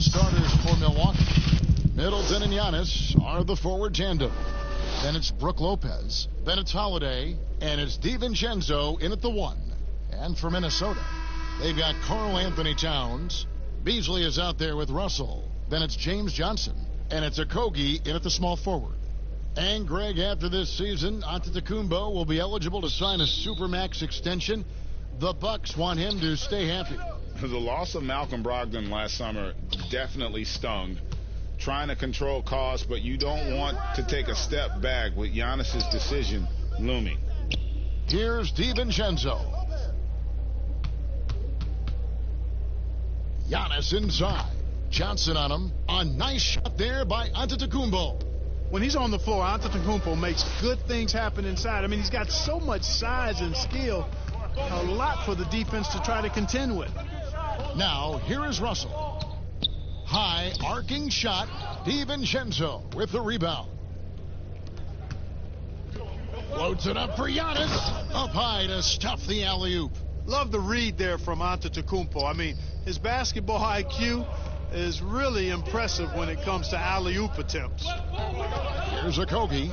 starters for Milwaukee. Middleton and Giannis are the forward tandem. Then it's Brook Lopez. Then it's Holiday. And it's DiVincenzo in at the 1. And for Minnesota, they've got Karl Anthony Towns. Beasley is out there with Russell. Then it's James Johnson. And it's Okogie in at the small forward. And Greg, after this season, Antetokounmpo will be eligible to sign a Supermax extension. The Bucks want him to stay happy. The loss of Malcolm Brogdon last summer definitely stung. Trying to control costs, but you don't want to take a step back with Giannis's decision looming. Here's DiVincenzo. Giannis inside. Johnson on him. A nice shot there by Antetokounmpo. When he's on the floor, Antetokounmpo makes good things happen inside. I mean, he's got so much size and skill. A lot for the defense to try to contend with. Now, here is Russell. High arcing shot. DiVincenzo with the rebound. Floats it up for Giannis. Up high to stuff the alley-oop. Love the read there from Antetokounmpo. I mean, his basketball IQ is really impressive when it comes to alley-oop attempts. Here's Okogie.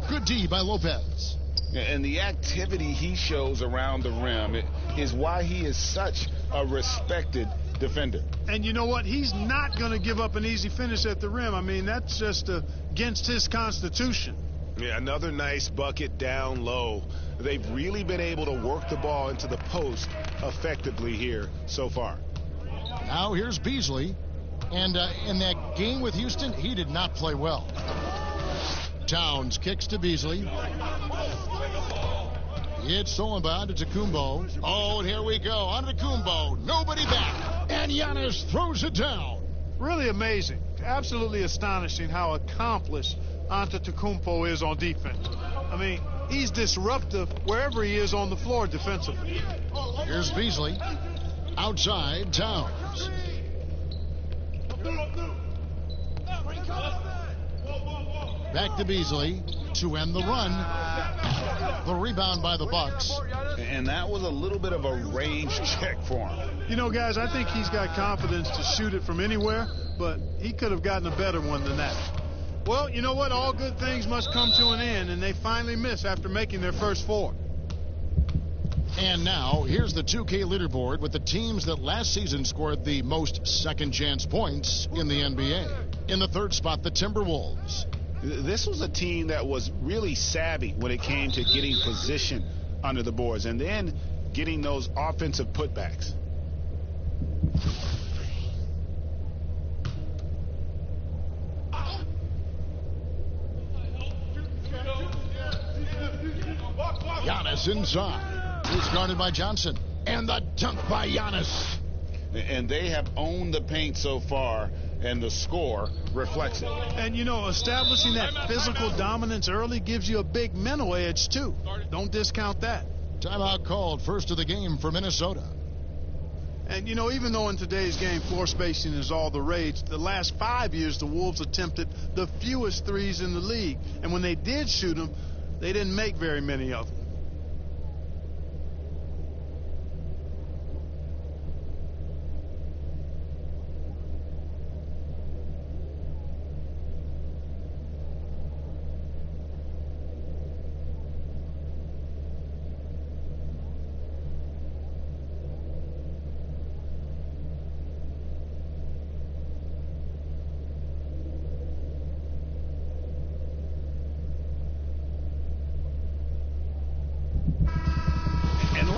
Good D by Lopez. And the activity he shows around the rim is why he is such a respected defender. And you know what? He's not going to give up an easy finish at the rim. I mean, that's just against his constitution. Yeah, another nice bucket down low. They've really been able to work the ball into the post effectively here so far. Now here's Beasley. And in that game with Houston, he did not play well. Towns kicks to Beasley. It's stolen by Antetokounmpo. Oh, and here we go. Antetokounmpo. Nobody back. And Giannis throws it down. Really amazing. Absolutely astonishing how accomplished Antetokounmpo is on defense. I mean, he's disruptive wherever he is on the floor defensively. Here's Beasley. Outside, Towns. Back to Beasley to end the run. The rebound by the Bucks. And that was a little bit of a range check for him. You know, guys, I think he's got confidence to shoot it from anywhere, but he could have gotten a better one than that. Well, you know what? All good things must come to an end, and they finally miss after making their first 4. And now, here's the 2K leaderboard with the teams that last season scored the most second-chance points in the NBA. In the third spot, the Timberwolves. This was a team that was really savvy when it came to getting position under the boards and then getting those offensive putbacks. Giannis inside. He's guarded by Johnson. And the dunk by Giannis. And they have owned the paint so far, and the score reflects it. And, you know, establishing that physical dominance early gives you a big mental edge, too. Don't discount that. Timeout called. First of the game for Minnesota. And, you know, even though in today's game floor spacing is all the rage, the last 5 years the Wolves attempted the fewest threes in the league. And when they did shoot them, they didn't make very many of them.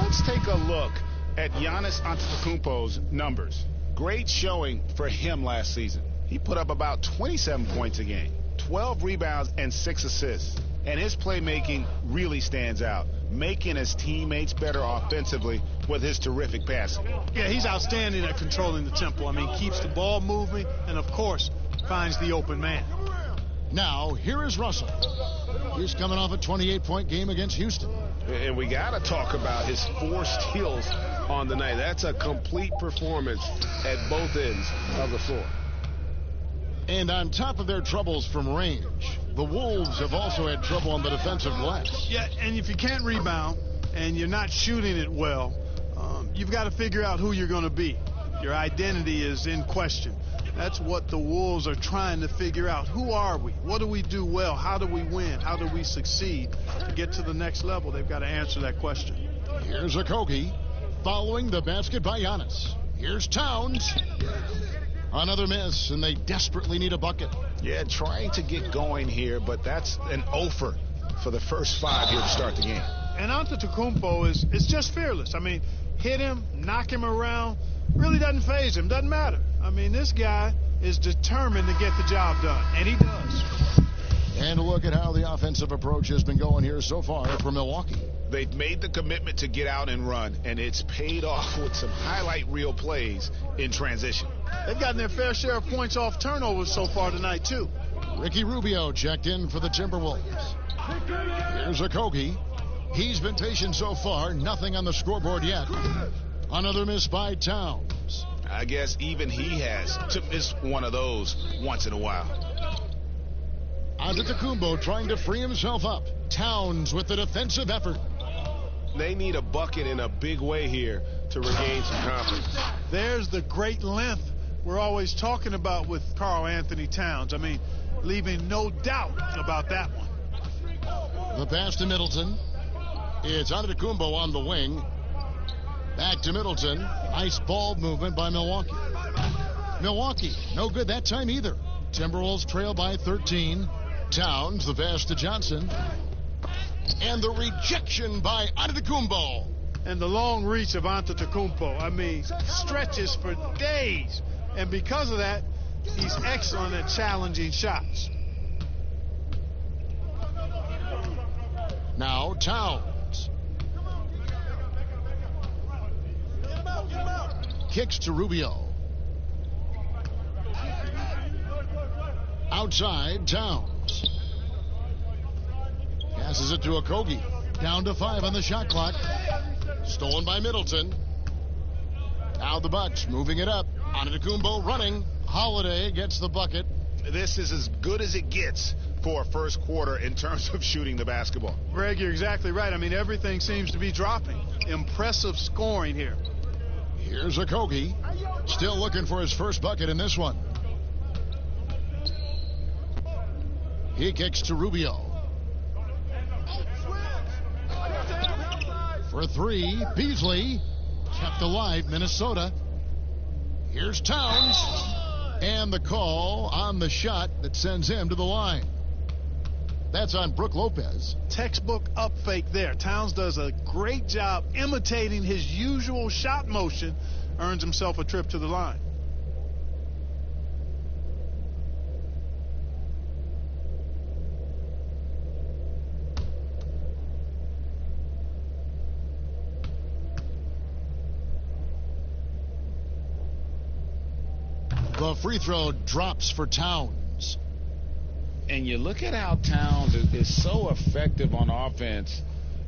Let's take a look at Giannis Antetokounmpo's numbers. Great showing for him last season. He put up about 27 points a game, 12 rebounds, and 6 assists. And his playmaking really stands out, making his teammates better offensively with his terrific passing. Yeah, he's outstanding at controlling the tempo. I mean, keeps the ball moving and, of course, finds the open man. Now, here is Russell. He's coming off a 28-point game against Houston. And we got to talk about his 4 steals on the night. That's a complete performance at both ends of the floor. And on top of their troubles from range, the Wolves have also had trouble on the defensive glass. Yeah, and if you can't rebound and you're not shooting it well, you've got to figure out who you're going to be. Your identity is in question. That's what the Wolves are trying to figure out. Who are we? What do we do well? How do we win? How do we succeed to get to the next level? They've got to answer that question. Here's Okogie following the basket by Giannis. Here's Towns. Another miss, and they desperately need a bucket. Yeah, trying to get going here, but that's an offer for the first 5 here to start the game. And Antetokounmpo is just fearless. I mean, hit him, knock him around, really doesn't faze him, doesn't matter. I mean, this guy is determined to get the job done, and he does. And look at how the offensive approach has been going here so far for Milwaukee. They've made the commitment to get out and run, and it's paid off with some highlight reel plays in transition. They've gotten their fair share of points off turnovers so far tonight, too. Ricky Rubio checked in for the Timberwolves. Here's Okogie. He's been patient so far. Nothing on the scoreboard yet. Another miss by Towns. I guess even he has to miss one of those once in a while. Antetokounmpo trying to free himself up. Towns with the defensive effort. They need a bucket in a big way here to regain some confidence. There's the great length we're always talking about with Karl Anthony Towns. I mean, leaving no doubt about that one. The pass to Middleton. It's Antetokounmpo on the wing. Back to Middleton. Nice ball movement by Milwaukee. Milwaukee, no good that time either. Timberwolves trail by 13. Towns, the pass to Johnson. And the rejection by Antetokounmpo. And the long reach of Antetokounmpo. I mean, stretches for days. And because of that, he's excellent at challenging shots. Now Towns. Kicks to Rubio. Outside, Towns. Passes it to Okogie. Down to 5 on the shot clock. Stolen by Middleton. Now the Bucks moving it up. Antetokounmpo running. Holiday gets the bucket. This is as good as it gets for a first quarter in terms of shooting the basketball. Greg, you're exactly right. I mean, everything seems to be dropping. Impressive scoring here. Here's Okogie. Still looking for his first bucket in this one. He kicks to Rubio. For 3, Beasley. Kept alive, Minnesota. Here's Towns. And the call on the shot that sends him to the line. That's on Brook Lopez. Textbook up fake there. Towns does a great job imitating his usual shot motion. Earns himself a trip to the line. The free throw drops for Towns. And you look at how Towns is so effective on offense,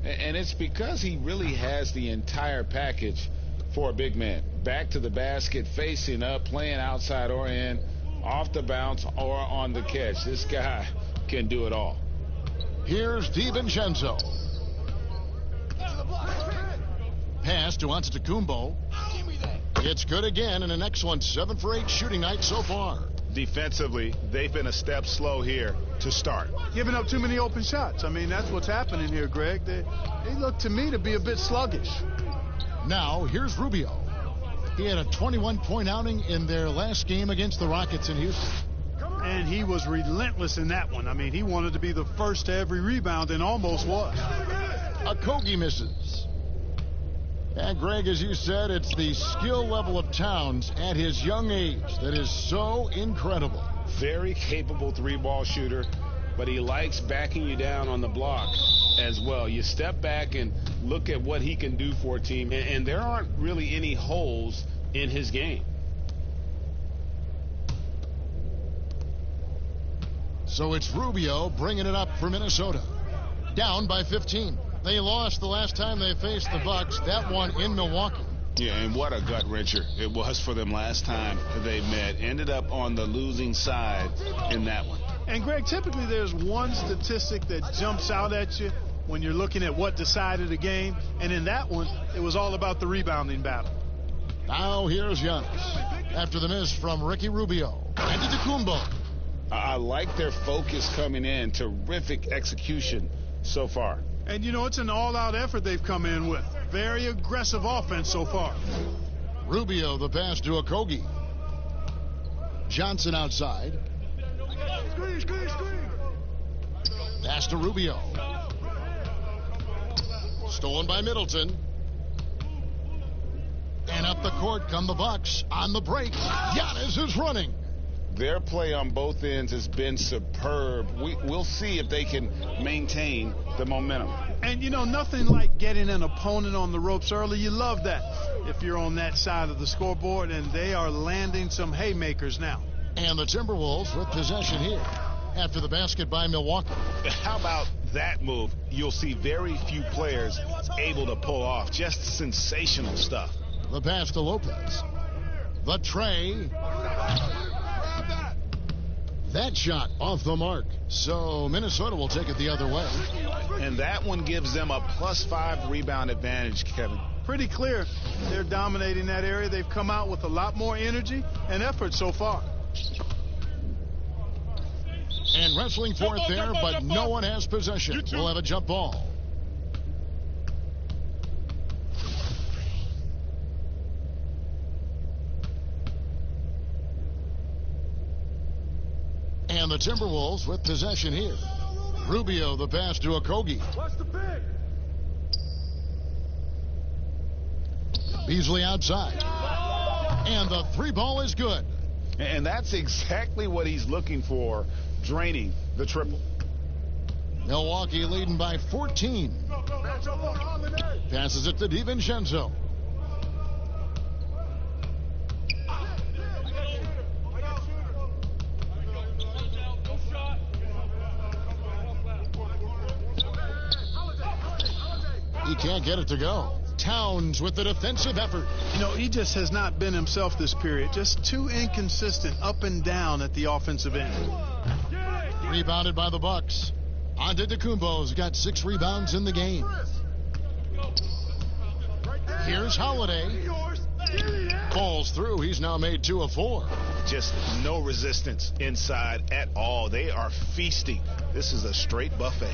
and it's because he really has the entire package for a big man. Back to the basket, facing up, playing outside or in, off the bounce or on the catch. This guy can do it all. Here's DiVincenzo. Pass to Antetokounmpo. It's good again, and an excellent 7 for 8 shooting night so far. Defensively, they've been a step slow here to start. Giving up too many open shots. I mean, that's what's happening here, Greg. They look to me to be a bit sluggish. Now, here's Rubio. He had a 21-point outing in their last game against the Rockets in Houston. And he was relentless in that one. I mean, he wanted to be the first to every rebound and almost was. Okogie misses. And, Greg, as you said, it's the skill level of Towns at his young age that is so incredible. Very capable 3-ball shooter, but he likes backing you down on the block as well. You step back and look at what he can do for a team, and there aren't really any holes in his game. So it's Rubio bringing it up for Minnesota. Down by 15. They lost the last time they faced the Bucks, that one in Milwaukee. Yeah, and what a gut wrencher it was for them last time they met. Ended up on the losing side in that one. And, Greg, typically there's one statistic that jumps out at you when you're looking at what decided the game. And in that one, it was all about the rebounding battle. Now here's Giannis after the miss from Ricky Rubio. Antetokounmpo. I like their focus coming in. Terrific execution so far. And, you know, it's an all-out effort they've come in with. Very aggressive offense so far. Rubio, the pass to Okogie. Johnson outside. Pass to Rubio. Stolen by Middleton. And up the court come the Bucks on the break. Giannis is running. Their play on both ends has been superb. We'll see if they can maintain the momentum. And, you know, nothing like getting an opponent on the ropes early. You love that if you're on that side of the scoreboard, and they are landing some haymakers now. And the Timberwolves with possession here after the basket by Milwaukee. How about that move? You'll see very few players able to pull off. Just sensational stuff. The pass to Lopez. The tray. That shot off the mark. So Minnesota will take it the other way. And that one gives them a +5 rebound advantage, Kevin. Pretty clear. They're dominating that area. They've come out with a lot more energy and effort so far. And wrestling for it there, but no one has possession. We'll have a jump ball. And the Timberwolves with possession here. Rubio, the pass to Okogie. Beasley outside. And the three ball is good. And that's exactly what he's looking for, draining the triple. Milwaukee leading by 14. Passes it to DiVincenzo. He can't get it to go. Towns with the defensive effort. You know, he just has not been himself this period. Just too inconsistent up and down at the offensive end. Rebounded by the Bucks. Antetokounmpo's got 6 rebounds in the game. Here's Holiday. Falls through. He's now made 2 of 4. Just no resistance inside at all. They are feasting. This is a straight buffet.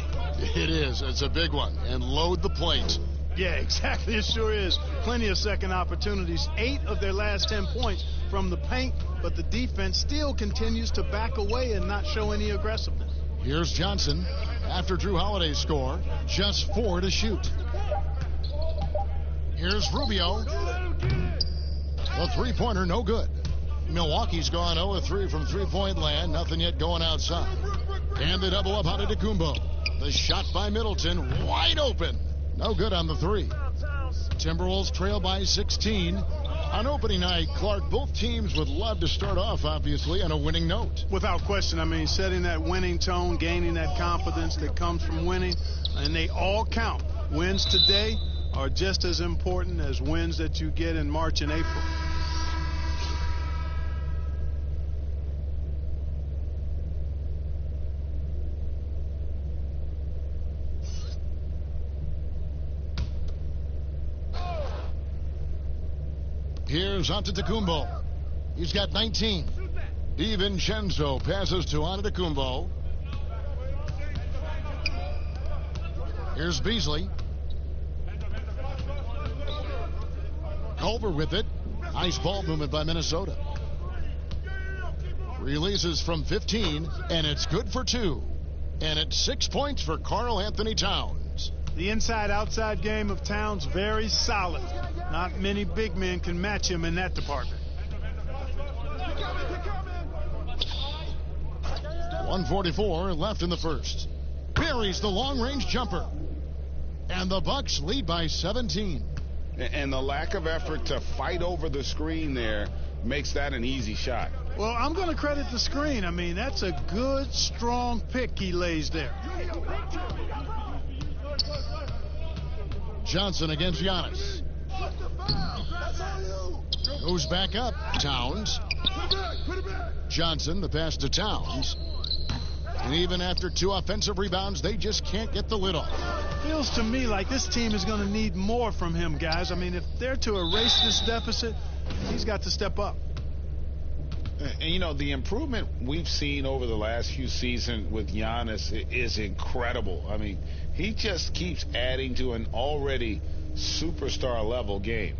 It is. It's a big one. And load the plate. Yeah, exactly. It sure is. Plenty of second opportunities. 8 of their last 10 points from the paint, but the defense still continues to back away and not show any aggressiveness. Here's Johnson. After Drew Holiday's score, just 4 to shoot. Here's Rubio. The three-pointer, no good. Milwaukee's gone 0-3 from three-point land. Nothing yet going outside. And the double up on Antetokounmpo. The shot by Middleton, wide open. No good on the 3. Timberwolves trail by 16. On opening night, Clark, both teams would love to start off, obviously, on a winning note. Without question. I mean, setting that winning tone, gaining that confidence that comes from winning, and they all count. Wins today are just as important as wins that you get in March and April. Here's Antetokounmpo. He's got 19. DiVincenzo passes to Antetokounmpo. Here's Beasley. Culver with it. Nice ball movement by Minnesota. Releases from 15, and it's good for 2. And it's 6 points for Karl Anthony Towns. The inside-outside game of Towns, very solid. Not many big men can match him in that department. 1:44 left in the first. Buries the long-range jumper. And the Bucks lead by 17. And the lack of effort to fight over the screen there makes that an easy shot. Well, I'm going to credit the screen. I mean, that's a good, strong pick he lays there. Johnson against Giannis. Goes back up. Towns. Johnson, the pass to Towns. And even after 2 offensive rebounds, they just can't get the lid off. Feels to me like this team is going to need more from him, guys. I mean, if they're to erase this deficit, he's got to step up. And, you know, the improvement we've seen over the last few seasons with Giannis is incredible. I mean, he just keeps adding to an already superstar level game.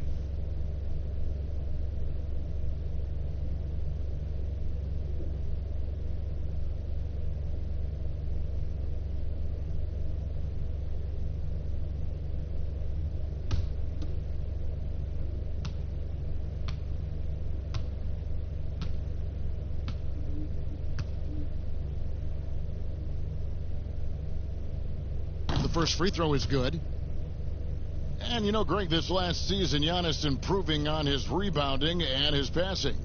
First free throw is good. And you know, Greg, this last season, Giannis improving on his rebounding and his passing.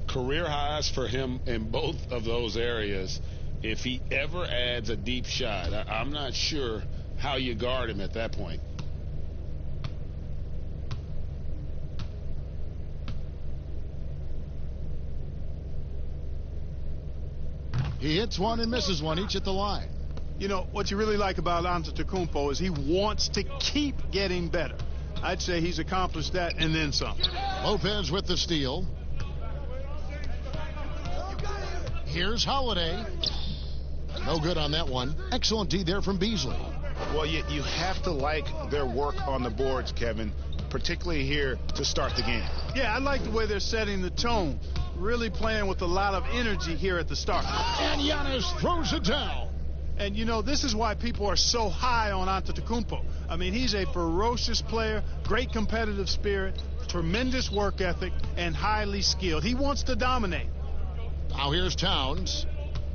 Career highs for him in both of those areas. If he ever adds a deep shot, I'm not sure how you guard him at that point. He hits one and misses one, each at the line. You know, what you really like about Antetokounmpo is he wants to keep getting better. I'd say he's accomplished that and then some. Lopez with the steal. Here's Holiday. No good on that one. Excellent D there from Beasley. Well, you have to like their work on the boards, Kevin, particularly here to start the game. Yeah, I like the way they're setting the tone. Really playing with a lot of energy here at the start. And Giannis throws it down. And, you know, this is why people are so high on Antetokounmpo. I mean, he's a ferocious player, great competitive spirit, tremendous work ethic, and highly skilled. He wants to dominate. Now here's Towns.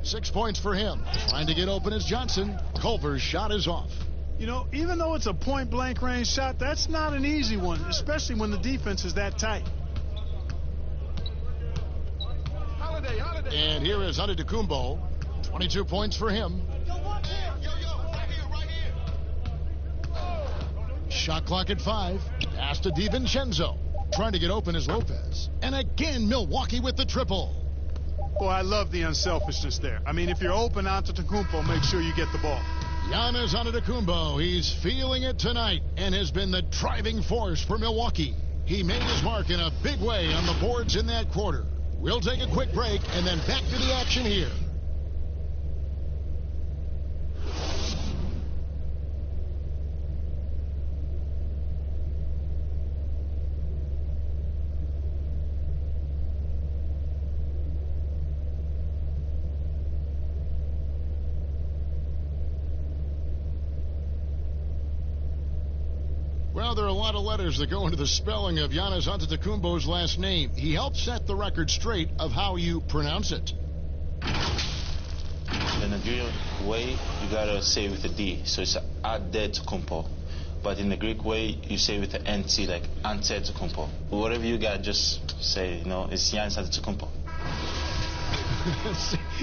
6 points for him. Trying to get open is Johnson. Culver's shot is off. You know, even though it's a point-blank range shot, that's not an easy one, especially when the defense is that tight. And here is Antetokounmpo. 22 points for him. Shot clock at 5. Pass to DiVincenzo. Trying to get open is Lopez. And again, Milwaukee with the triple. Boy, I love the unselfishness there. I mean, if you're open Antetokounmpo, make sure you get the ball. Giannis Antetokounmpo, he's feeling it tonight and has been the driving force for Milwaukee. He made his mark in a big way on the boards in that quarter. We'll take a quick break and then back to the action here. Well, there are a lot of letters that go into the spelling of Giannis Antetokounmpo's last name. He helped set the record straight of how you pronounce it. In the Greek way, you gotta say with a D, so it's Antetokounmpo. But in the Greek way, you say with the NT, like Antetokounmpo. Whatever you got, just say, you know, it's Giannis Antetokounmpo.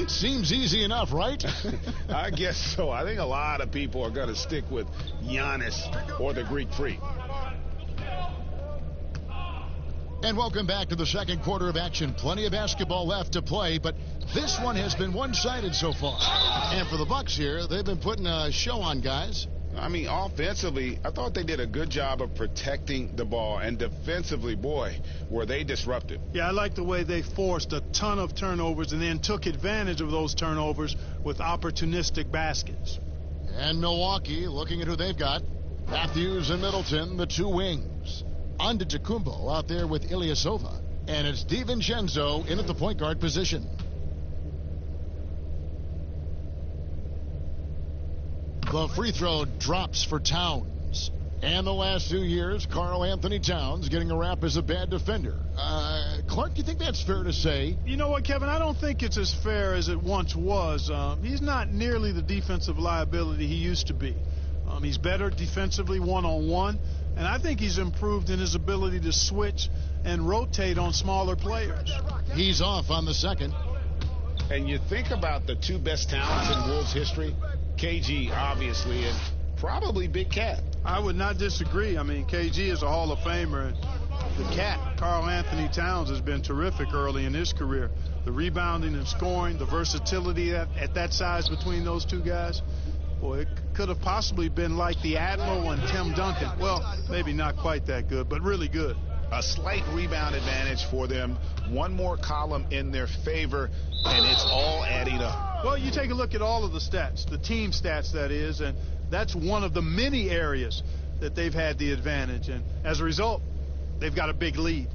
Seems easy enough, right? I guess so. I think a lot of people are going to stick with Giannis or the Greek Freak. And welcome back to the second quarter of action. Plenty of basketball left to play, but this one has been one-sided so far. And for the Bucks here, they've been putting a show on, guys. I mean, offensively, I thought they did a good job of protecting the ball. And defensively, boy, were they disruptive. Yeah, I like the way they forced a ton of turnovers and then took advantage of those turnovers with opportunistic baskets. And Milwaukee, looking at who they've got. Matthews and Middleton, the two wings. Antetokounmpo out there with Ilyasova. And it's DiVincenzo in at the point guard position. The free throw drops for Towns. And the last 2 years, Karl Anthony Towns getting a rap as a bad defender. Clark, do you think that's fair to say? You know what, Kevin? I don't think it's as fair as it once was. He's not nearly the defensive liability he used to be. He's better defensively one-on-one, and I think he's improved in his ability to switch and rotate on smaller players. He's off on the second. And you think about the two best talents in Wolves history, KG, obviously, and probably Big Cat. I would not disagree. I mean, KG is a Hall of Famer. And the Cat, Karl Anthony Towns, has been terrific early in his career. the rebounding and scoring, the versatility at that size between those two guys. Boy, it could have possibly been like the Admiral and Tim Duncan. Well, maybe not quite that good, but really good. A slight rebound advantage for them. One more column in their favor, and it's all adding up. Well, you take a look at all of the stats, the team stats, that is, and that's one of the many areas that they've had the advantage. And as a result, they've got a big lead.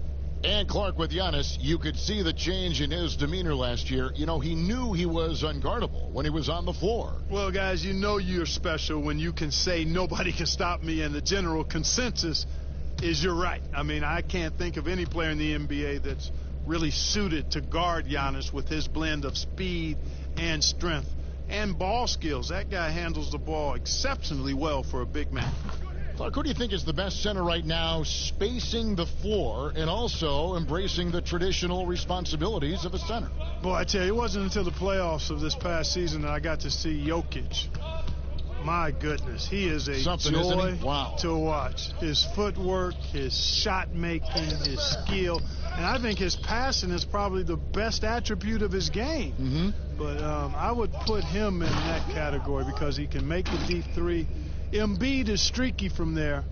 And Clark, with Giannis, you could see the change in his demeanor last year. You know, he knew he was unguardable when he was on the floor. Well, guys, you know you're special when you can say nobody can stop me, and the general consensus is you're right. I mean, I can't think of any player in the NBA that's really suited to guard Giannis with his blend of speed and strength and ball skills. That guy handles the ball exceptionally well for a big man. Clark, who do you think is the best center right now, spacing the floor and also embracing the traditional responsibilities of a center? Boy, I tell you, it wasn't until the playoffs of this past season that I got to see Jokic. My goodness, he is a joy to watch. His footwork, his shot making, his skill, and I think his passing is probably the best attribute of his game. But I would put him in that category because he can make the deep three. Embiid is streaky from there.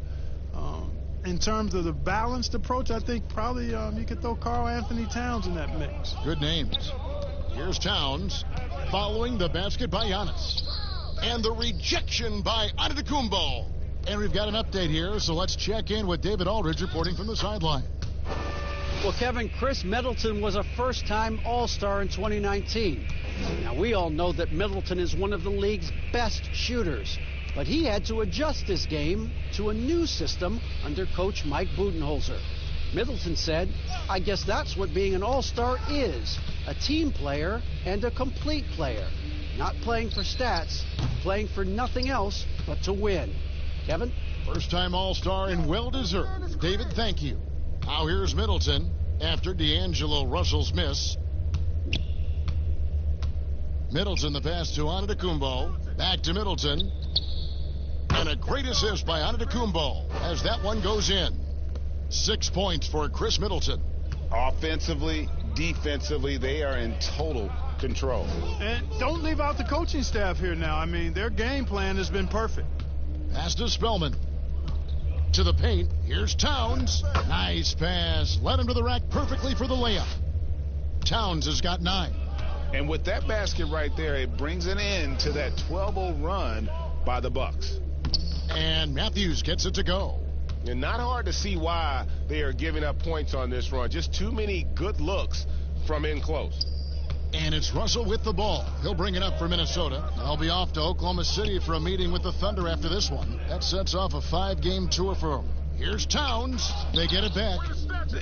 In terms of the balanced approach, I think probably you could throw Karl Anthony Towns in that mix. Good names. Here's Towns following the basket by Giannis. And the rejection by Antetokounmpo. And we've got an update here, so let's check in with David Aldridge reporting from the sideline. Well, Kevin, Chris Middleton was a first-time All-Star in 2019. Now, we all know that Middleton is one of the league's best shooters, but he had to adjust his game to a new system under Coach Mike Budenholzer. Middleton said, "I guess that's what being an All-Star is, a team player and a complete player. Not playing for stats, playing for nothing else but to win." Kevin? First-time All-Star and well-deserved. David, thank you. Now here's Middleton after D'Angelo Russell's miss. Middleton the pass to Antetokounmpo. Back to Middleton. And a great assist by Antetokounmpo as that one goes in. 6 points for Chris Middleton. Offensively, defensively, they are in total control. And don't leave out the coaching staff here now. I mean, their game plan has been perfect. Pass to Spellman. To the paint. Here's Towns. Nice pass. Led him to the rack perfectly for the layup. Towns has got 9. And with that basket right there, it brings an end to that 12-0 run by the Bucks. And Matthews gets it to go. And not hard to see why they are giving up points on this run. Just too many good looks from in close. And it's Russell with the ball. He'll bring it up for Minnesota. They'll be off to Oklahoma City for a meeting with the Thunder after this one. That sets off a 5-game tour for them. Here's Towns. They get it back.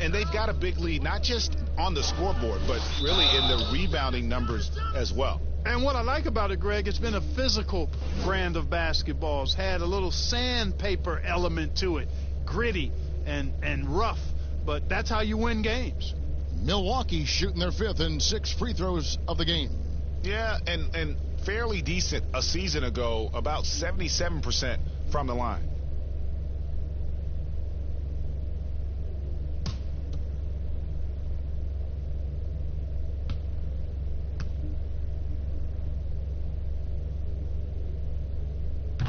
And they've got a big lead, not just on the scoreboard, but really in the rebounding numbers as well. And what I like about it, Greg, it's been a physical brand of basketball. It's had a little sandpaper element to it. Gritty and rough. But that's how you win games. Milwaukee shooting their 5th and 6 free throws of the game. Yeah, and fairly decent a season ago, about 77% from the line.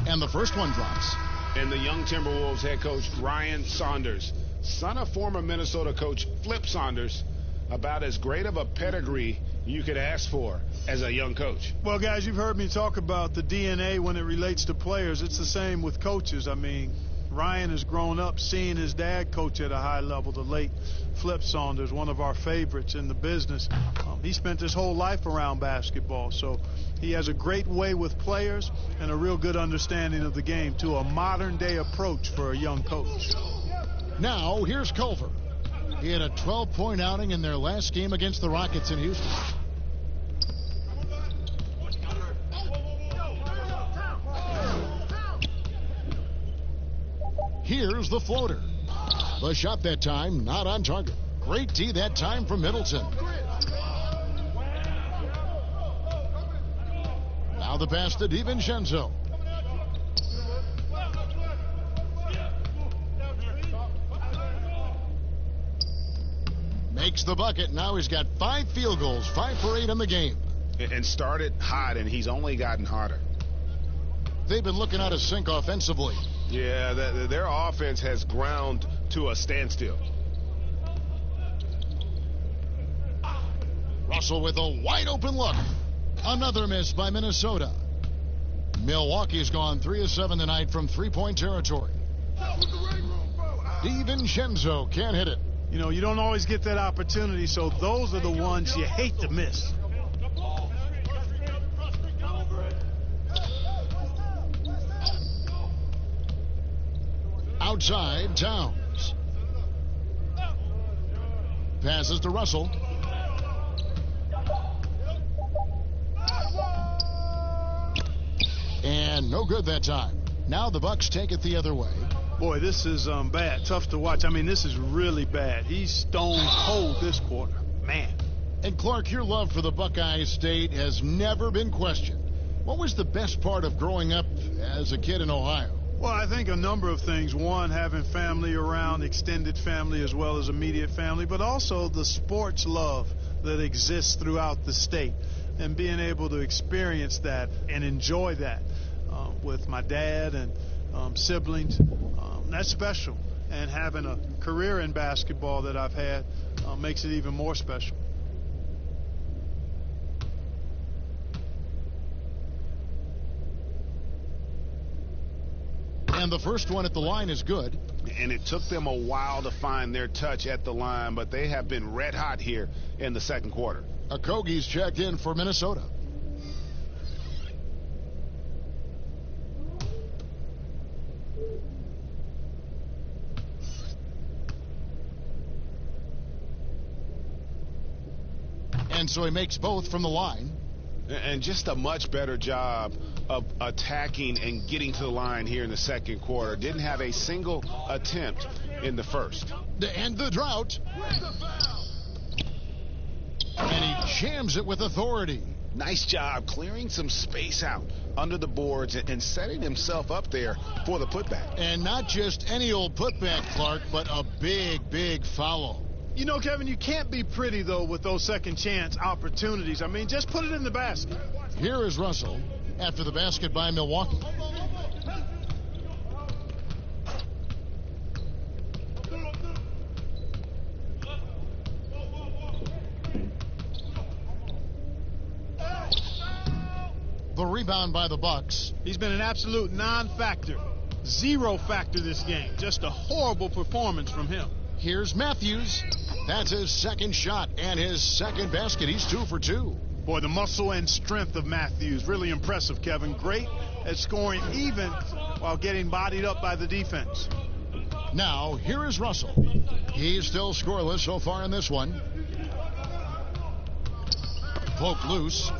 And the first one drops. And the young Timberwolves head coach, Ryan Saunders, son of former Minnesota coach Flip Saunders, about as great of a pedigree you could ask for as a young coach. Well, guys, you've heard me talk about the DNA when it relates to players. It's the same with coaches. I mean, Ryan has grown up seeing his dad coach at a high level, the late Flip Saunders, one of our favorites in the business. He spent his whole life around basketball, so he has a great way with players and a real good understanding of the game, to a modern-day approach for a young coach. Now, here's Culver. He had a 12-point outing in their last game against the Rockets in Houston. Here's the floater. The shot that time not on target. Great D that time from Middleton. Now the pass to DiVincenzo. makes the bucket. Now he's got 5 field goals, 5 for 8 in the game. And started hot, and he's only gotten hotter. They've been looking out of sync offensively. Yeah, their offense has ground to a standstill. Russell with a wide open look. Another miss by Minnesota. Milwaukee's gone 3 of 7 tonight from 3-point territory. DiVincenzo can't hit it. You know, you don't always get that opportunity, so those are the ones you hate to miss. Outside, Towns. Passes to Russell. And no good that time. Now the Bucks take it the other way. Boy, this is bad. Tough to watch. I mean, this is really bad. He's stone cold this quarter. Man. And Clark, your love for the Buckeye State has never been questioned. What was the best part of growing up as a kid in Ohio? Well, I think a number of things. One, having family around, extended family as well as immediate family, but also the sports love that exists throughout the state and being able to experience that and enjoy that with my dad and siblings. That's special. And having a career in basketball that I've had makes it even more special. And the first one at the line is good. And it took them a while to find their touch at the line, but they have been red hot here in the second quarter. Okogie's checked in for Minnesota. And so he makes both from the line. And just a much better job of attacking and getting to the line here in the second quarter. Didn't have a single attempt in the first. To end the drought. And he jams it with authority. Nice job clearing some space out under the boards and setting himself up there for the putback. And not just any old putback, Clark, but a big, big follow. You know, Kevin, you can't be pretty, though, with those second chance opportunities. I mean, just put it in the basket. Here is Russell after the basket by Milwaukee. The rebound by the Bucks. He's been an absolute non-factor. Zero factor this game. Just a horrible performance from him. Here's Matthews. That's his second shot and his second basket. He's 2 for 2. Boy, the muscle and strength of Matthews. Really impressive, Kevin. Great at scoring even while getting bodied up by the defense. Now, here is Russell. He's still scoreless so far in this one. Poke loose.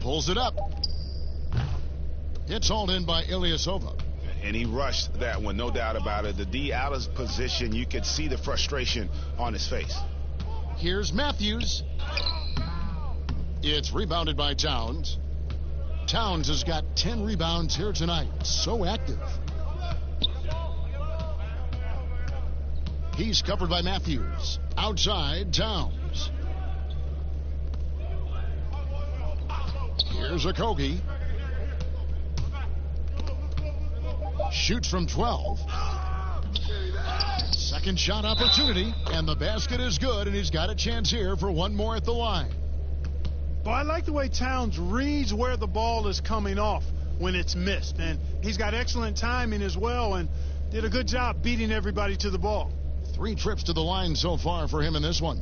Pulls it up. It's hauled in by Ilyasova. And he rushed that one, no doubt about it. The D out of position, you could see the frustration on his face. Here's Matthews. It's rebounded by Towns. Towns has got 10 rebounds here tonight. So active. He's covered by Matthews. Outside, Towns. Here's Okogie. Shoots from 12. Second shot opportunity, and the basket is good, and he's got a chance here for one more at the line. Well, I like the way Towns reads where the ball is coming off when it's missed, and he's got excellent timing as well and did a good job beating everybody to the ball. 3 trips to the line so far for him in this one.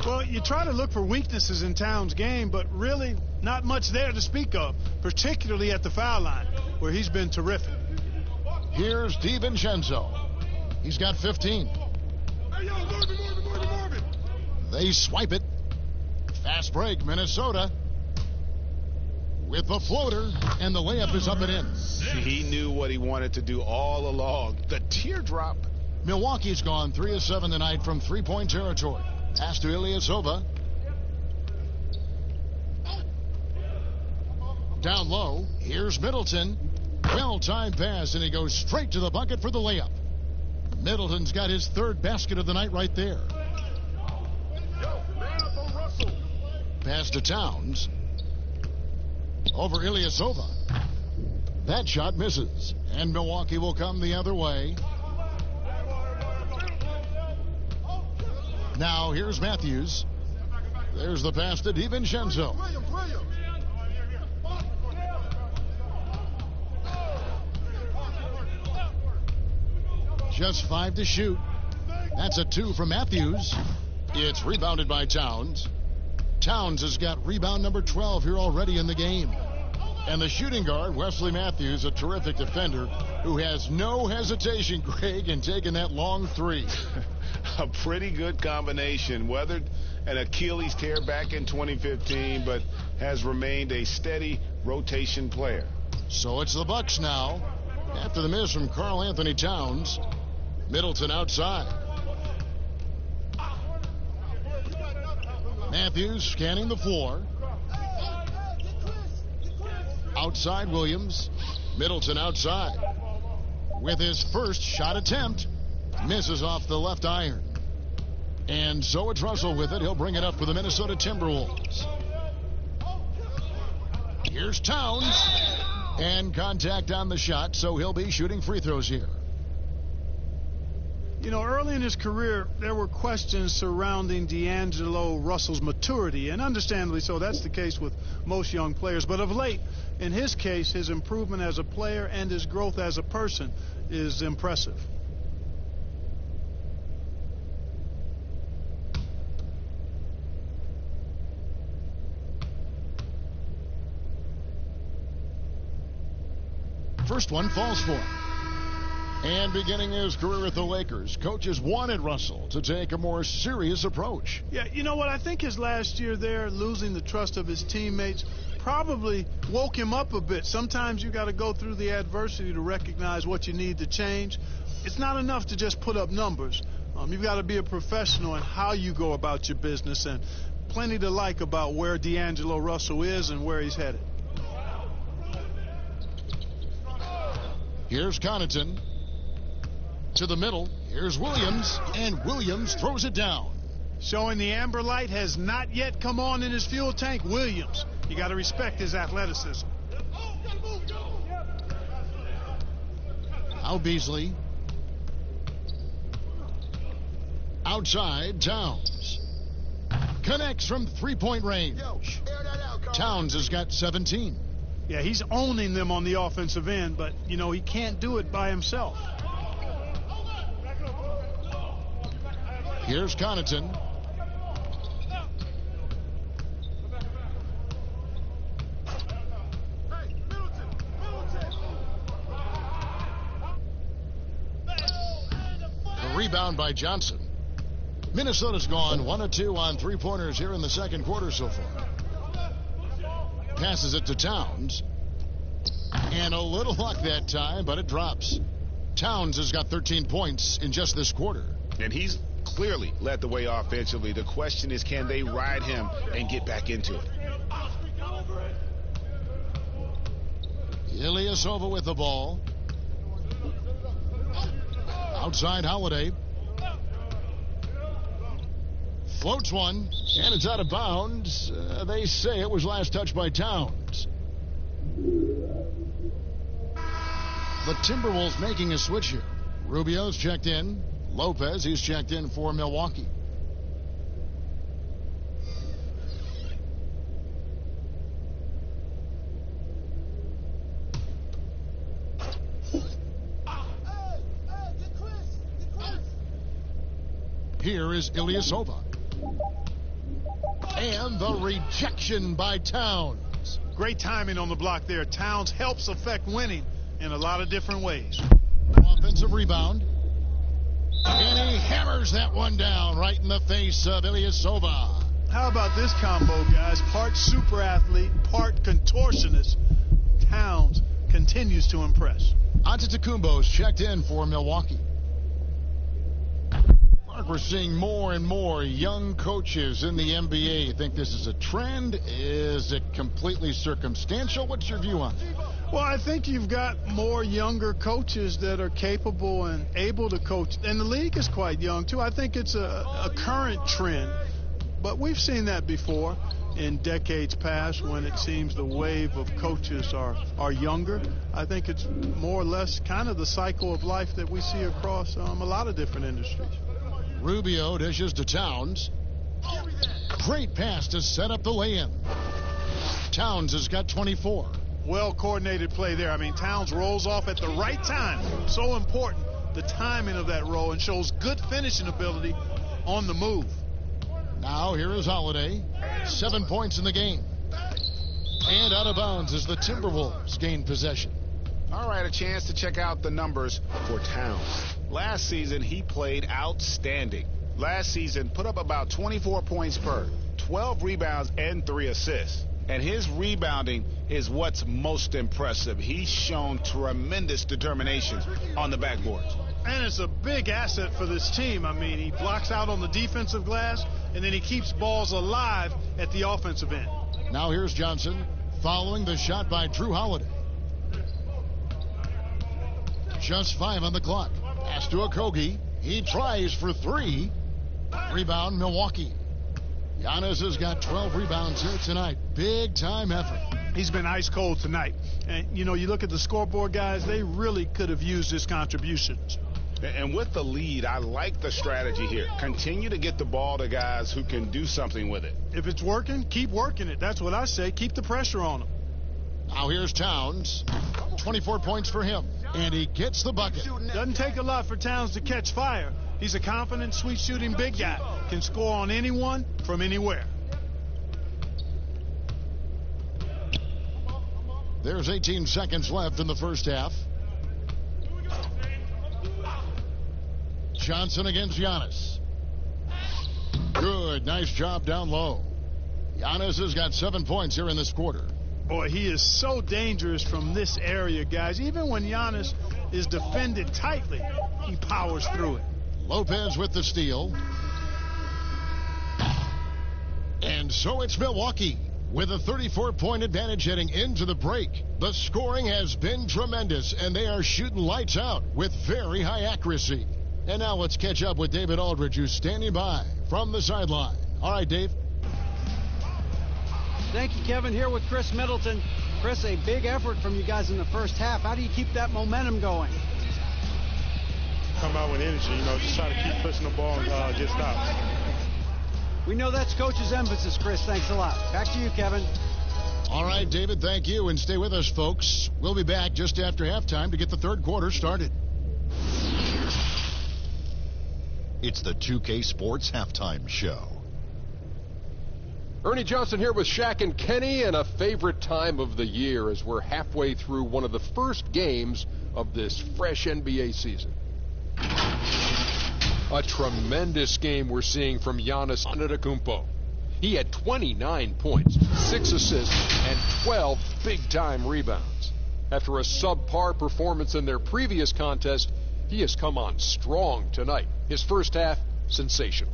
Well, you try to look for weaknesses in Towns' game, but really not much there to speak of, particularly at the foul line, where he's been terrific. Here's DiVincenzo. He's got 15. They swipe it. Fast break, Minnesota. with the floater, and the layup is up and in. He knew what he wanted to do all along. The teardrop. Milwaukee's gone 3 of 7 tonight from three-point territory. Pass to Ilyasova. Down low, here's Middleton. Well-timed pass, and he goes straight to the bucket for the layup. Middleton's got his third basket of the night right there. Pass to Towns. Over Ilyasova. That shot misses, and Milwaukee will come the other way. Now here's Matthews. There's the pass to DiVincenzo. Just 5 to shoot. That's a 2 from Matthews. It's rebounded by Towns. Towns has got rebound number 12 here already in the game. And the shooting guard, Wesley Matthews, a terrific defender who has no hesitation, Greg, in taking that long 3. A pretty good combination. Weathered an Achilles tear back in 2015, but has remained a steady rotation player. So it's the Bucks now. After the miss from Karl Anthony Towns. Middleton outside. Matthews scanning the floor. Outside Williams. Middleton outside. With his first shot attempt. Misses off the left iron. And so it's Russell with it. He'll bring it up for the Minnesota Timberwolves. Here's Towns. And contact on the shot, so he'll be shooting free throws here. You know, early in his career, there were questions surrounding D'Angelo Russell's maturity, and understandably so. That's the case with most young players. But of late, in his case, his improvement as a player and his growth as a person is impressive. First one falls for him. And beginning his career with the Lakers, coaches wanted Russell to take a more serious approach. Yeah, you know what? I think his last year there, losing the trust of his teammates, probably woke him up a bit. Sometimes you got to go through the adversity to recognize what you need to change. It's not enough to just put up numbers. You've got to be a professional in how you go about your business, and plenty to like about where D'Angelo Russell is and where he's headed. Here's Connaughton. To the middle. Here's Williams. And Williams throws it down. Showing the amber light has not yet come on in his fuel tank. Williams. You got to respect his athleticism. Now Beasley. Outside, Towns. Connects from three-point range. Towns has got 17. Yeah, he's owning them on the offensive end, but, you know, he can't do it by himself. Here's Connaughton. The rebound by Johnson. Minnesota's gone 1 of 2 on three-pointers here in the second quarter so far. Passes it to Towns. And a little luck that time, but it drops. Towns has got 13 points in just this quarter. And he's clearly led the way offensively. The question is, can they ride him and get back into it? Ilyasova with the ball. Outside Holiday. Floats one, and it's out of bounds. They say it was last touched by Towns. The Timberwolves making a switch here. Rubio's checked in. Lopez, he's checked in for Milwaukee. Here is Ilyasova. And the rejection by Towns. Great timing on the block there. Towns helps affect winning in a lot of different ways. Offensive rebound. And he hammers that one down right in the face of Ilyasova. How about this combo, guys? Part super athlete, part contortionist. Towns continues to impress. Antetokounmpo's checked in for Milwaukee. Mark, we're seeing more and more young coaches in the NBA. You think this is a trend? Is it completely circumstantial? What's your view on it? Well, I think you've got more younger coaches that are capable and able to coach. And the league is quite young, too. I think it's a current trend. But we've seen that before in decades past when it seems the wave of coaches are younger. I think it's more or less kind of the cycle of life that we see across a lot of different industries. Rubio dishes to Towns. Great pass to set up the lay-in. Towns has got 24. Well-coordinated play there. I mean, Towns rolls off at the right time. So important, the timing of that roll, and shows good finishing ability on the move. Now here is Holiday. 7 points in the game. And out of bounds as the Timberwolves gain possession. All right, a chance to check out the numbers for Towns. Last season, he played outstanding. Last season, put up about 24 points per, 12 rebounds, and 3 assists. And his rebounding is what's most impressive. He's shown tremendous determination on the backboards. And it's a big asset for this team. I mean, he blocks out on the defensive glass, and then he keeps balls alive at the offensive end. Now here's Johnson following the shot by Drew Holiday. Just 5 on the clock. Pass to Okogie. He tries for 3. Rebound, Milwaukee. Giannis has got 12 rebounds here tonight. Big time effort. He's been ice cold tonight. And, you know, you look at the scoreboard, guys, they really could have used his contributions. And with the lead, I like the strategy here. Continue to get the ball to guys who can do something with it. If it's working, keep working it. That's what I say. Keep the pressure on him. Now here's Towns. 24 points for him. And he gets the bucket. Doesn't take a lot for Towns to catch fire. He's a confident, sweet-shooting big guy. Can score on anyone from anywhere. There's 18 seconds left in the first half. Johnson against Giannis. Good. Nice job down low. Giannis has got 7 points here in this quarter. Boy, he is so dangerous from this area, guys. Even when Giannis is defended tightly, he powers through it. Lopez with the steal. And so it's Milwaukee with a 34-point advantage heading into the break. The scoring has been tremendous, and they are shooting lights out with very high accuracy. And now let's catch up with David Aldridge, who's standing by from the sideline. All right, Dave. Thank you, Kevin. Here with Chris Middleton. Chris, a big effort from you guys in the first half. How do you keep that momentum going? Come out with energy, you know, just try to keep pushing the ball and get stops. We know that's coach's emphasis, Chris. Thanks a lot. Back to you, Kevin. All right, David, thank you. And stay with us, folks. We'll be back just after halftime to get the third quarter started. It's the 2K Sports Halftime Show. Ernie Johnson here with Shaq and Kenny, and a favorite time of the year as we're halfway through one of the first games of this fresh NBA season. A tremendous game we're seeing from Giannis Antetokounmpo. He had 29 points, 6 assists, and 12 big-time rebounds. After a subpar performance in their previous contest, he has come on strong tonight. His first half, sensational.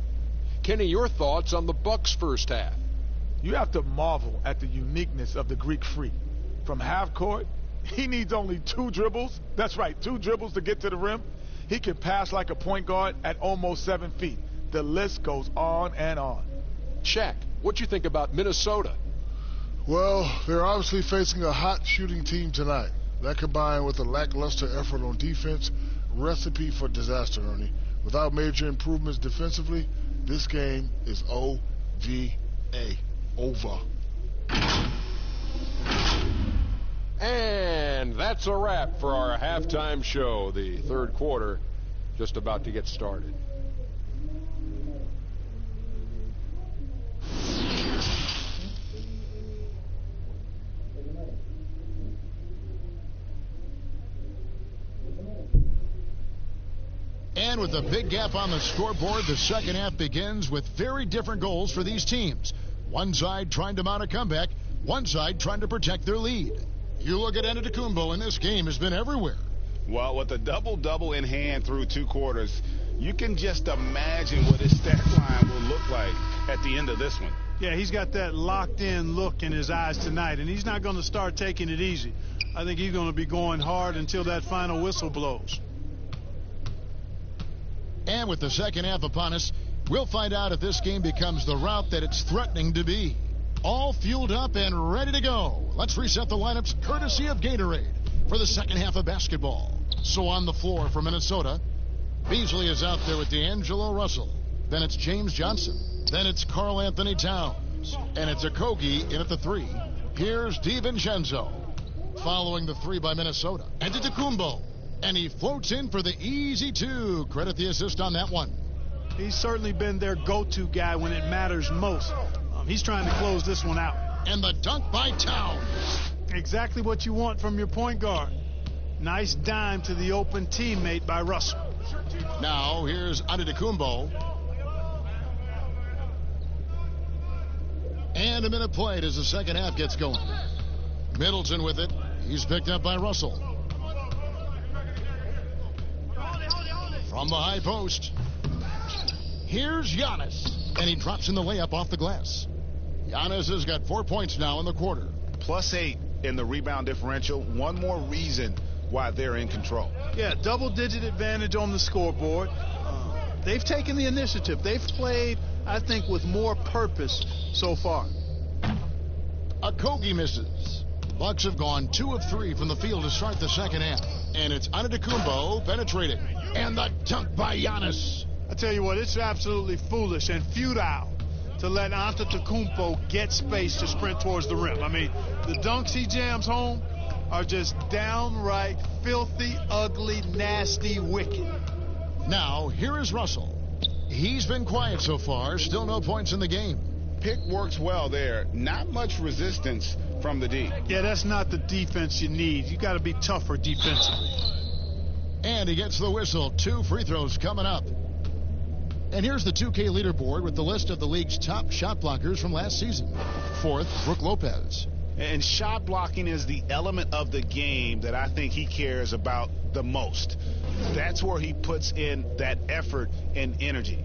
Kenny, your thoughts on the Bucks' first half? You have to marvel at the uniqueness of the Greek Freak. From half court, he needs only 2 dribbles. That's right, 2 dribbles to get to the rim. He can pass like a point guard at almost 7 feet. The list goes on and on. Shaq, what you think about Minnesota? Well, they're obviously facing a hot shooting team tonight. That combined with a lackluster effort on defense, recipe for disaster, Ernie. Without major improvements defensively, this game is OVA. Over. And that's a wrap for our halftime show. The third quarter just about to get started. And with a big gap on the scoreboard, the second half begins with very different goals for these teams. One side trying to mount a comeback, one side trying to protect their lead. You look at Antetokounmpo, and this game has been everywhere. Well, with a double-double in hand through 2 quarters, you can just imagine what his stat line will look like at the end of this one. Yeah, he's got that locked-in look in his eyes tonight, and he's not going to start taking it easy. I think he's going to be going hard until that final whistle blows. And with the second half upon us, we'll find out if this game becomes the rout that it's threatening to be. All fueled up and ready to go. Let's reset the lineups courtesy of Gatorade for the second half of basketball. So on the floor for Minnesota, Beasley is out there with D'Angelo Russell. Then it's James Johnson. Then it's Karl Anthony Towns. And it's Okogie in at the 3. Here's DiVincenzo. Following the 3 by Minnesota. Antetokounmpo. And he floats in for the easy 2. Credit the assist on that one. He's certainly been their go-to guy when it matters most. He's trying to close this one out. And the dunk by Towns. Exactly what you want from your point guard. Nice dime to the open teammate by Russell. Now here's Antetokounmpo. And a minute played as the second half gets going. Middleton with it. He's picked up by Russell. From the high post. Here's Giannis. And he drops in the layup off the glass. Giannis has got 4 points now in the quarter. +8 in the rebound differential. One more reason why they're in control. Yeah, double-digit advantage on the scoreboard. They've taken the initiative. They've played, I think, with more purpose so far. Okogie misses. Bucks have gone 2 of 3 from the field to start the second half. And it's Antetokounmpo penetrating. And the dunk by Giannis. I tell you what, it's absolutely foolish and futile to let Antetokounmpo get space to sprint towards the rim. I mean, the dunks he jams home are just downright filthy, ugly, nasty, wicked. Now, here is Russell. He's been quiet so far. Still no points in the game. Pick works well there. Not much resistance from the D. Yeah, that's not the defense you need. You got to be tougher defensively. And he gets the whistle. 2 free throws coming up. And here's the 2K leaderboard with the list of the league's top shot blockers from last season. 4th, Brook Lopez. And shot blocking is the element of the game that I think he cares about the most. That's where he puts in that effort and energy.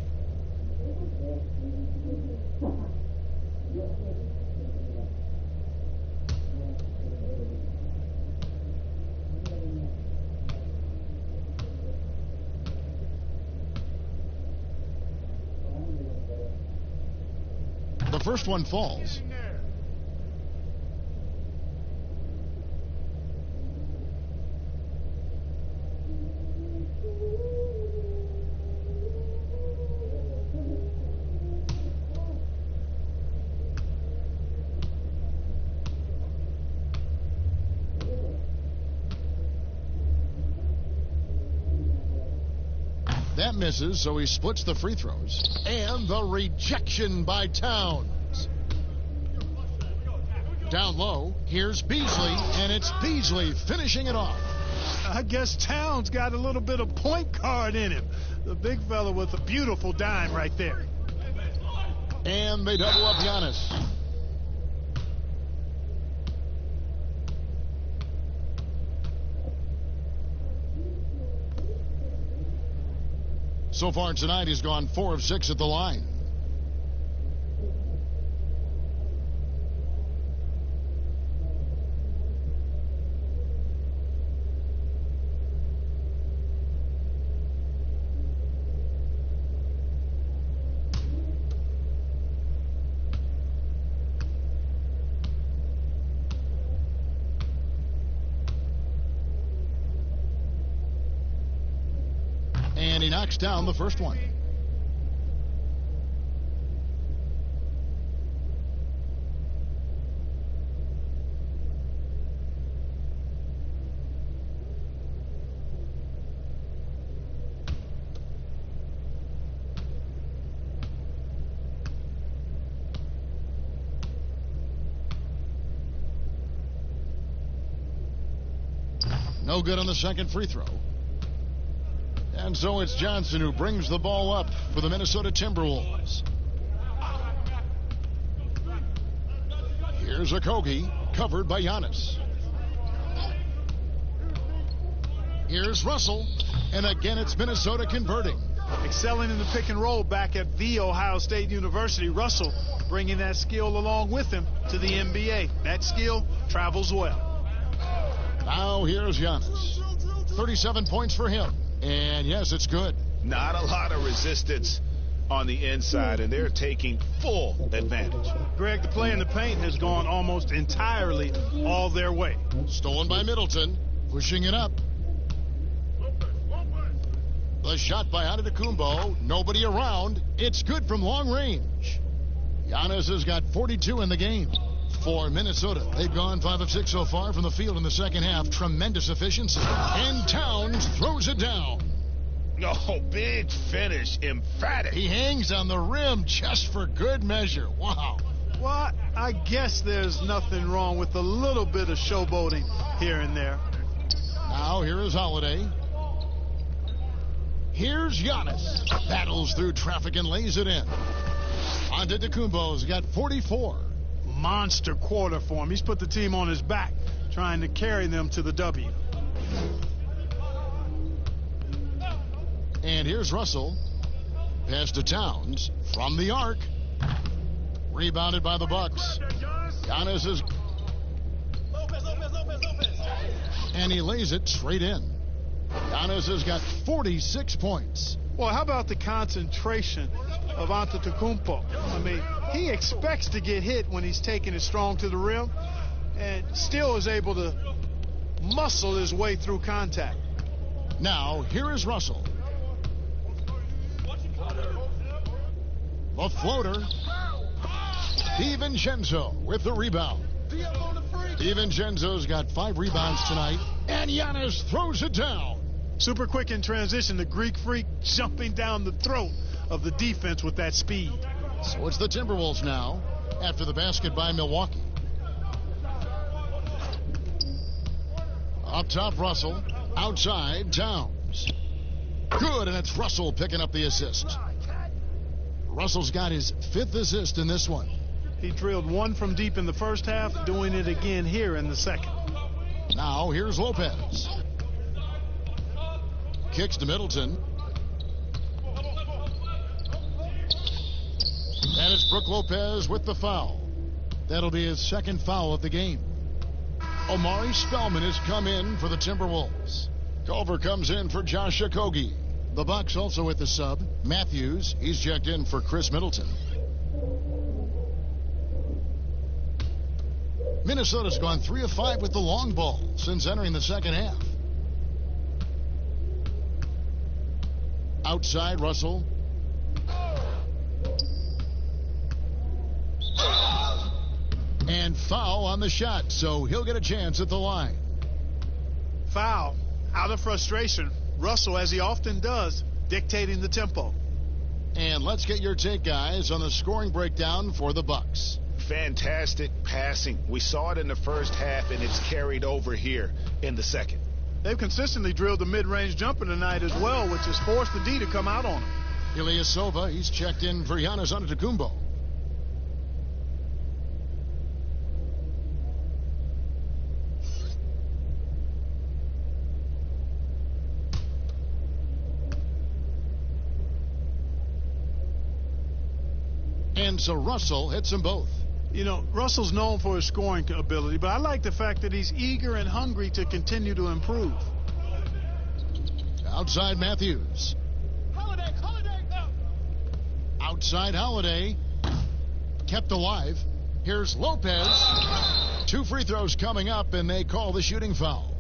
The first one falls. That misses, so he splits the free throws. And the rejection by Towns. Down low, here's Beasley, and it's Beasley finishing it off. I guess Towns got a little bit of point guard in him. The big fella with a beautiful dime right there. And they double up Giannis. So far tonight, he's gone 4 of 6 at the line. And he knocks down the first one. No good on the second free throw. And so it's Johnson who brings the ball up for the Minnesota Timberwolves. Here's Okogie, covered by Giannis. Here's Russell, and again it's Minnesota converting. Excelling in the pick and roll back at The Ohio State University. Russell bringing that skill along with him to the NBA. That skill travels well. Now here's Giannis. 37 points for him. And yes, it's good. Not a lot of resistance on the inside, and they're taking full advantage. Greg, the play in the paint has gone almost entirely all their way. Stolen by Middleton, pushing it up. The shot by Antetokounmpo, nobody around. It's good from long range. Giannis has got 42 in the game. For Minnesota, they've gone 5 of 6 so far from the field in the second half. Tremendous efficiency. And Towns throws it down. Oh, big finish, emphatic. He hangs on the rim just for good measure. Wow. Well, I guess there's nothing wrong with a little bit of showboating here and there. Now here is Holiday. Here's Giannis. Battles through traffic and lays it in. Antetokounmpo's got 44. Monster quarter for him. He's put the team on his back, trying to carry them to the W. And here's Russell. Pass to Towns from the arc. Rebounded by the Bucks. Giannis is... And he lays it straight in. Giannis has got 46 points. Well, how about the concentration of Antetokounmpo? I mean, he expects to get hit when he's taking it strong to the rim and still is able to muscle his way through contact. Now, here is Russell. The floater. DiVincenzo with the rebound. DiVincenzo's got 5 rebounds tonight, and Giannis throws it down. Super quick in transition, the Greek Freak jumping down the throat of the defense with that speed. So it's the Timberwolves now, after the basket by Milwaukee. Up top, Russell. Outside, Towns. Good, and it's Russell picking up the assist. Russell's got his 5th assist in this one. He drilled one from deep in the first half, doing it again here in the second. Now, here's Lopez. Kicks to Middleton. And it's Brook Lopez with the foul. That'll be his 2nd foul of the game. Omari Spellman has come in for the Timberwolves. Culver comes in for Josh Okogie. The Bucks also with the sub. Matthews, he's checked in for Chris Middleton. Minnesota's gone 3 of 5 with the long ball since entering the second half. Outside, Russell. And foul on the shot, so he'll get a chance at the line. Foul. Out of frustration, Russell, as he often does, dictating the tempo. And let's get your take, guys, on the scoring breakdown for the Bucks. Fantastic passing. We saw it in the first half, and it's carried over here in the second. They've consistently drilled the mid-range jumper tonight as well, which has forced the D to come out on him. Ilyasova, he's checked in for Giannis Antetokounmpo. And so Russell hits them both. You know, Russell's known for his scoring ability, but I like the fact that he's eager and hungry to continue to improve. Outside Matthews. Holiday, go! Outside Holiday. Kept alive. Here's Lopez. 2 free throws coming up, and they call the shooting foul.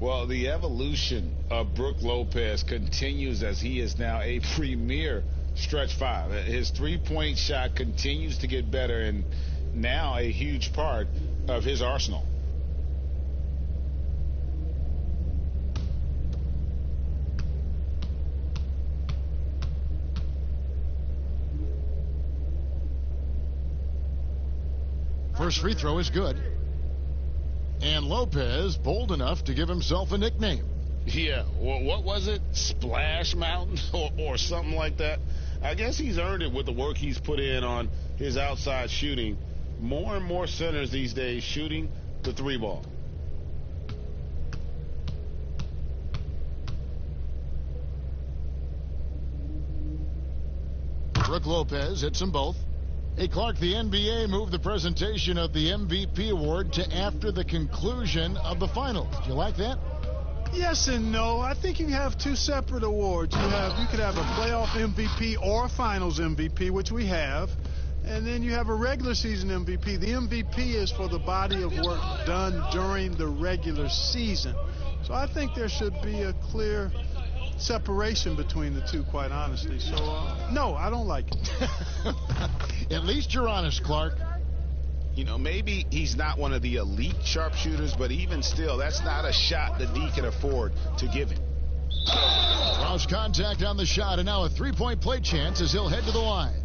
Well, the evolution of Brook Lopez continues as he is now a premier stretch 5. His three-point shot continues to get better and now a huge part of his arsenal. First free throw is good. And Lopez bold enough to give himself a nickname. Yeah, well, what was it? Splash Mountain or something like that? I guess he's earned it with the work he's put in on his outside shooting. More and more centers these days shooting the three ball. Brook Lopez hits them both. Hey, Clark, the NBA moved the presentation of the MVP award to after the conclusion of the finals. Do you like that? Yes and no. I think you have two separate awards. You could have a playoff MVP or a finals MVP, which we have. And then you have a regular season MVP. The MVP is for the body of work done during the regular season. So I think there should be a clear separation between the two, quite honestly. So, no, I don't like it. At least you're honest, Clark. You know, maybe he's not one of the elite sharpshooters, but even still, that's not a shot that D can afford to give him. Cross contact on the shot, and now a three-point play chance as he'll head to the line.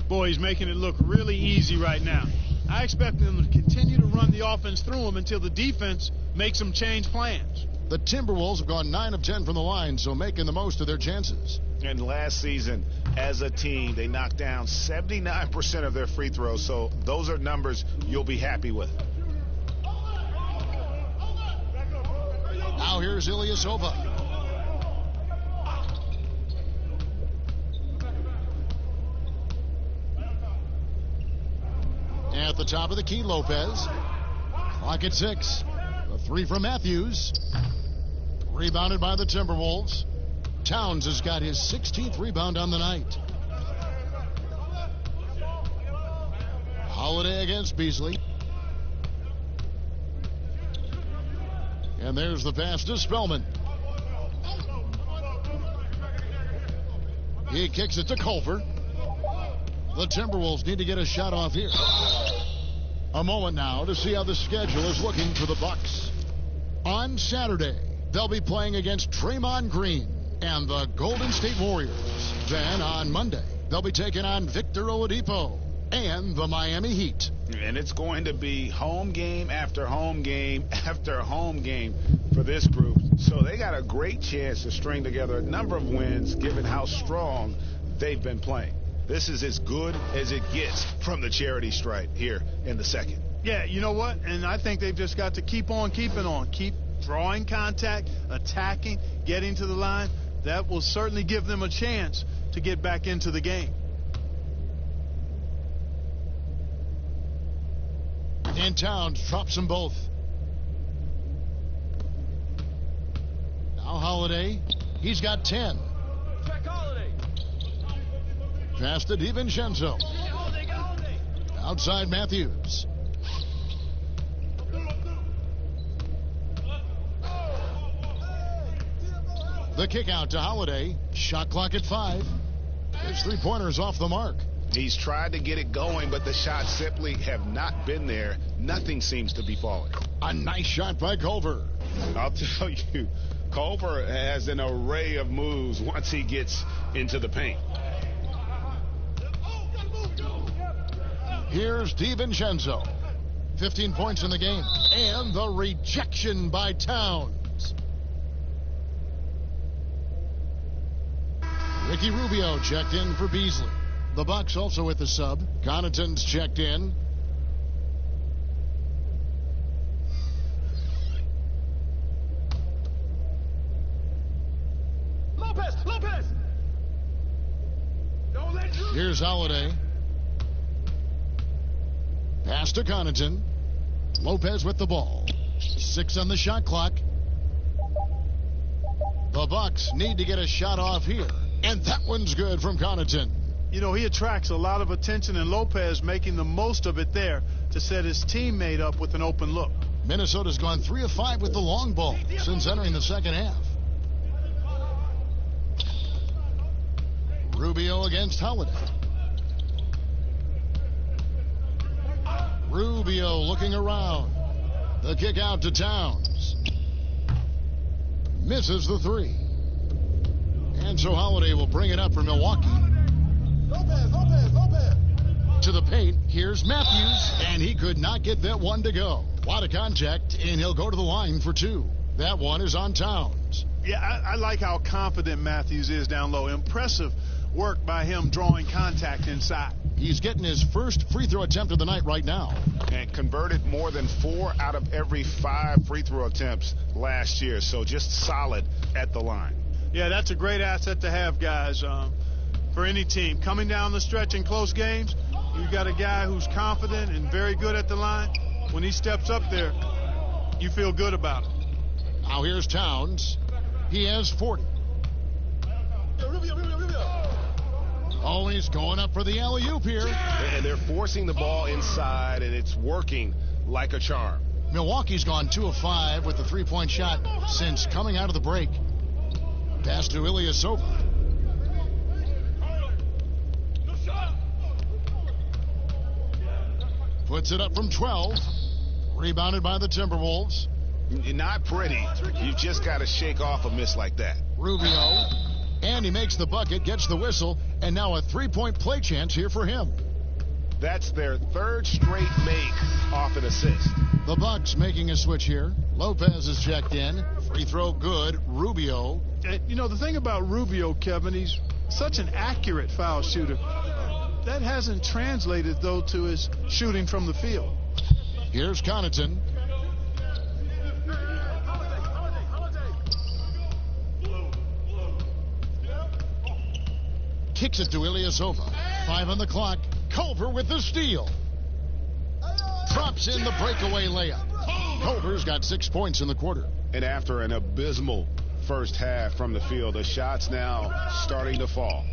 Boy, he's making it look really easy right now. I expect them to continue to run the offense through him until the defense makes them change plans. The Timberwolves have gone 9 of 10 from the line, so making the most of their chances. And last season, as a team, they knocked down 79% of their free throws, so those are numbers you'll be happy with. Now here's Ilyasova. At the top of the key, Lopez. Clock at 6. The three from Matthews. Rebounded by the Timberwolves. Towns has got his 16th rebound on the night. Holiday against Beasley. And there's the pass to Spellman. He kicks it to Culver. The Timberwolves need to get a shot off here. A moment now to see how the schedule is looking for the Bucks. On Saturday, they'll be playing against Draymond Green and the Golden State Warriors. Then on Monday, they'll be taking on Victor Oladipo and the Miami Heat. And it's going to be home game after home game after home game for this group. So they got a great chance to string together a number of wins given how strong they've been playing. This is as good as it gets from the charity stripe here in the second. Yeah, you know what? And I think they've just got to keep on keeping on. Keep drawing contact, attacking, getting to the line. That will certainly give them a chance to get back into the game. And Towns drops them both. Now Holiday. He's got 10. Pass to DiVincenzo. Outside Matthews. The kick out to Holiday. Shot clock at 5. His three-pointer's off the mark. He's tried to get it going, but the shots simply have not been there. Nothing seems to be falling. A nice shot by Culver. I'll tell you, Culver has an array of moves once he gets into the paint. Here's DiVincenzo. 15 points in the game. And the rejection by Towns. Ricky Rubio checked in for Beasley. The Bucks also with the sub. Connaughton's checked in. Lopez! Here's Holiday. Pass to Connaughton. Lopez with the ball. 6 on the shot clock. The Bucks need to get a shot off here. And that one's good from Connaughton. You know, he attracts a lot of attention, and Lopez making the most of it there to set his teammate up with an open look. Minnesota's gone 3 of 5 with the long ball since entering the second half. Rubio against Holiday. Rubio looking around. The kick out to Towns. Misses the 3. And so Holiday will bring it up for Milwaukee. Lopez. To the paint, here's Matthews, and he could not get that one to go. A lot of contact, and he'll go to the line for two. That one is on Towns. Yeah, I like how confident Matthews is down low. Impressive work by him drawing contact inside. He's getting his first free throw attempt of the night right now. And converted more than 4 out of every 5 free throw attempts last year. So just solid at the line. Yeah, that's a great asset to have, guys, for any team. Coming down the stretch in close games, you've got a guy who's confident and very good at the line. When he steps up there, you feel good about it. Now here's Towns. He has 40. Oh, he's going up for the alley-oop here. And they're forcing the ball inside, and it's working like a charm. Milwaukee's gone 2 of 5 with the three-point shot since coming out of the break. Pass to Ilyasova. Puts it up from 12. Rebounded by the Timberwolves. Not pretty. You've just got to shake off a miss like that. Rubio. And he makes the bucket, gets the whistle, and now a three-point play chance here for him. That's their 3rd straight make off an assist. The Bucks making a switch here. Lopez is checked in. Free throw good. Rubio. You know, the thing about Rubio, Kevin, he's such an accurate foul shooter. That hasn't translated, though, to his shooting from the field. Here's Connaughton. Kicks it to Ilyasova. 5 on the clock. Culver with the steal. Drops in the breakaway layup. Culver's got 6 points in the quarter. And after an abysmal first half from the field, the shots now starting to fall.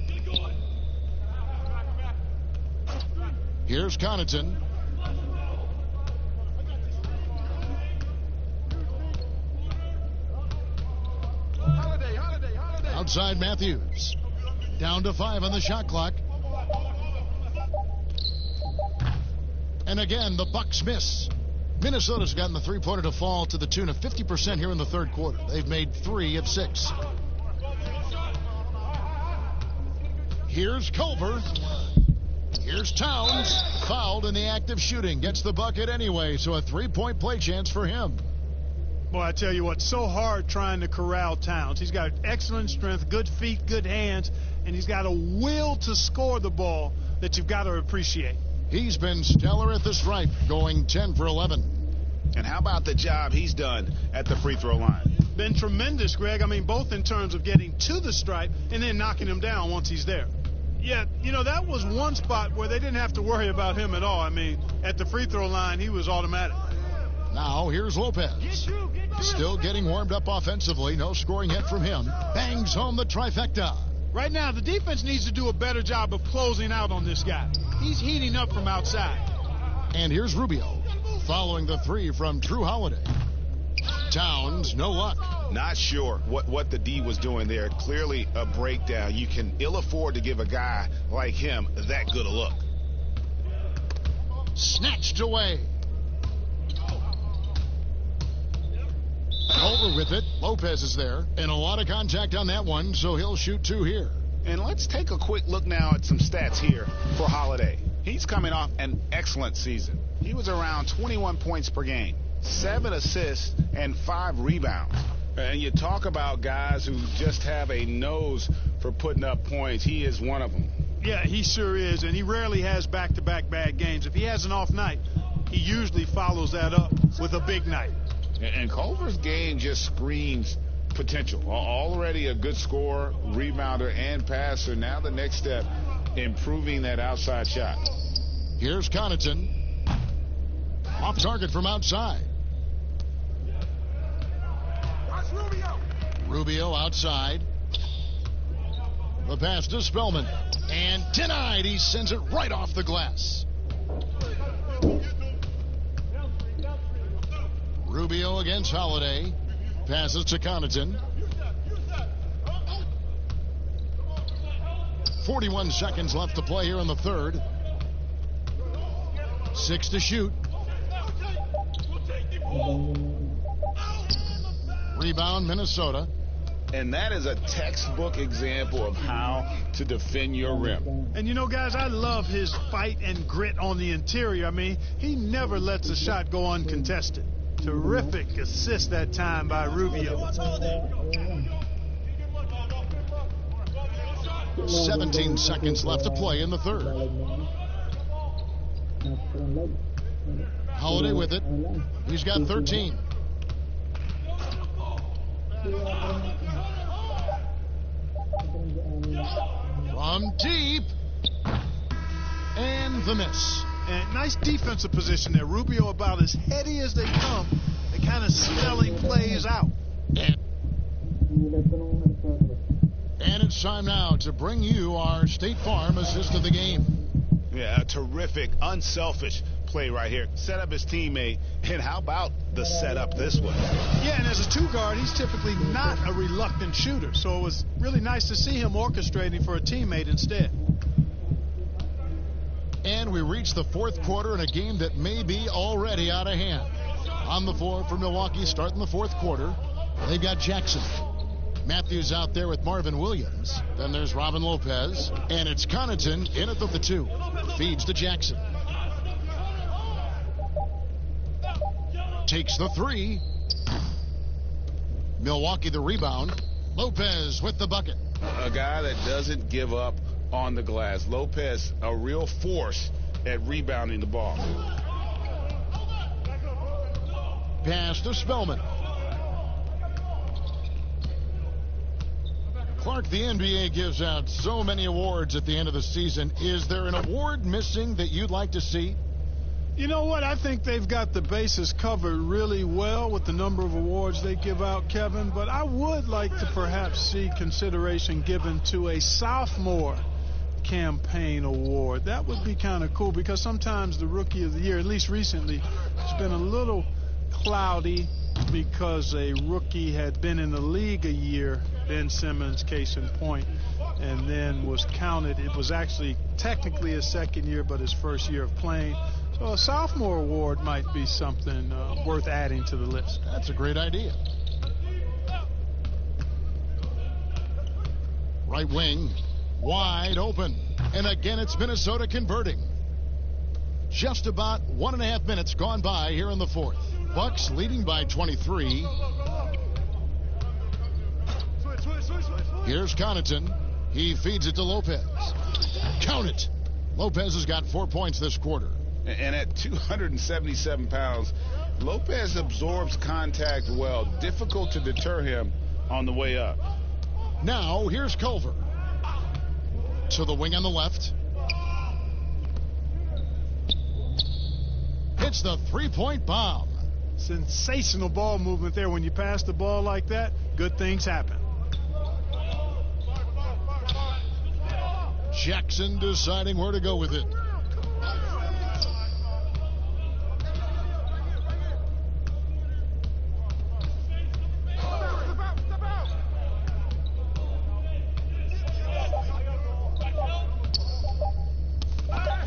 Here's Connaughton. Outside Matthews. Down to 5 on the shot clock. And again, the Bucks miss. Minnesota's gotten the three-pointer to fall to the tune of 50% here in the third quarter. They've made 3 of 6. Here's Culver. Here's Towns. Fouled in the act of shooting. Gets the bucket anyway, so a 3-point play chance for him. Boy, I tell you what, so hard trying to corral Towns. He's got excellent strength, good feet, good hands, and he's got a will to score the ball that you've got to appreciate. He's been stellar at the stripe, going 10 for 11. And how about the job he's done at the free throw line? Been tremendous, Greg. I mean, both in terms of getting to the stripe and then knocking him down once he's there. Yeah, you know, that was one spot where they didn't have to worry about him at all. I mean, at the free throw line, he was automatic. Now here's Lopez. Still getting warmed up offensively. No scoring yet from him. Bangs home the trifecta. Right now, the defense needs to do a better job of closing out on this guy. He's heating up from outside. And here's Rubio, following the 3 from Drew Holiday. Towns, no luck. Not sure what the D was doing there. Clearly a breakdown. You can ill afford to give a guy like him that good a look. Snatched away. Over with it. Lopez is there. And a lot of contact on that one, so he'll shoot 2 here. And let's take a quick look now at some stats here for Holiday. He's coming off an excellent season. He was around 21 points per game, 7 assists, and 5 rebounds. And you talk about guys who just have a nose for putting up points. He is one of them. Yeah, he sure is, and he rarely has back-to-back bad games. If he has an off night, he usually follows that up with a big night. And Culver's game just screams potential. Already a good scorer, rebounder, and passer. Now the next step, improving that outside shot. Here's Connaughton. Off target from outside. Rubio outside. The pass to Spellman. And denied. He sends it right off the glass. Rubio against Holiday. Passes to Connaughton. 41 seconds left to play here in the third. 6 to shoot. Rebound, Minnesota. And that is a textbook example of how to defend your rim. And, you know, guys, I love his fight and grit on the interior. I mean, he never lets a shot go uncontested. Terrific assist that time by Rubio. 17 seconds left to play in the third. Holiday with it. He's got 13. From deep. And the miss. And nice defensive position there. Rubio about as heady as they come. They kind of spelling plays out. And it's time now to bring you our State Farm assist of the game. Yeah, a terrific, unselfish play right here. Set up his teammate, and how about the setup this way? Yeah, and as a two guard, he's typically not a reluctant shooter, so it was really nice to see him orchestrating for a teammate instead. And we reach the fourth quarter in a game that may be already out of hand. On the floor for Milwaukee, starting the fourth quarter, they've got Jackson. Matthews out there with Marvin Williams. Then there's Robin Lopez. And it's Connaughton in at the 2. Feeds to Jackson. Takes the 3. Milwaukee the rebound. Lopez with the bucket. A guy that doesn't give up on the glass. Lopez, a real force at rebounding the ball. Pass to Spellman. Clark, the NBA gives out so many awards at the end of the season. Is there an award missing that you'd like to see? You know what? I think they've got the bases covered really well with the number of awards they give out, Kevin. But I would like to perhaps see consideration given to a sophomore campaign award. That would be kind of cool, because sometimes the rookie of the year, at least recently, has been a little cloudy because a rookie had been in the league a year, Ben Simmons, case in point, and then was counted. It was actually technically his second year, but his first year of playing. So a sophomore award might be something worth adding to the list. That's a great idea. Right wing, wide open. And again, it's Minnesota converting. Just about 1.5 minutes gone by here in the fourth. Bucks leading by 23. Here's Connaughton. He feeds it to Lopez. Count it. Lopez has got 4 points this quarter. And at 277 pounds, Lopez absorbs contact well. Difficult to deter him on the way up. Now, here's Culver. To the wing on the left. Hits the three-point bomb. Sensational ball movement there. When you pass the ball like that, good things happen. Jackson deciding where to go with it.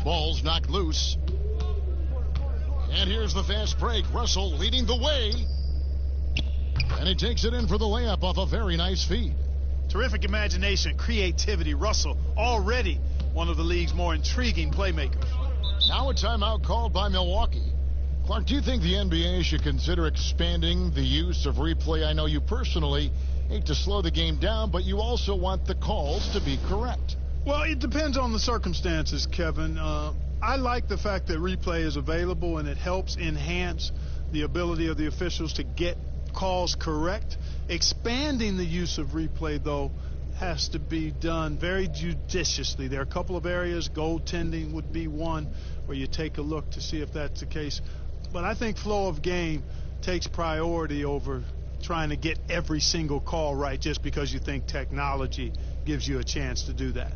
Ball's knocked loose. And here's the fast break. Russell leading the way. And he takes it in for the layup off a very nice feed. Terrific imagination, creativity. Russell, already one of the league's more intriguing playmakers. Now a timeout called by Milwaukee. Clark, do you think the NBA should consider expanding the use of replay? I know you personally hate to slow the game down, but you also want the calls to be correct. Well, it depends on the circumstances, Kevin. I like the fact that replay is available, and it helps enhance the ability of the officials to get calls correct. Expanding the use of replay, though, has to be done very judiciously. There are a couple of areas. Goaltending would be one where you take a look to see if that's the case. But I think flow of game takes priority over trying to get every single call right just because you think technology gives you a chance to do that.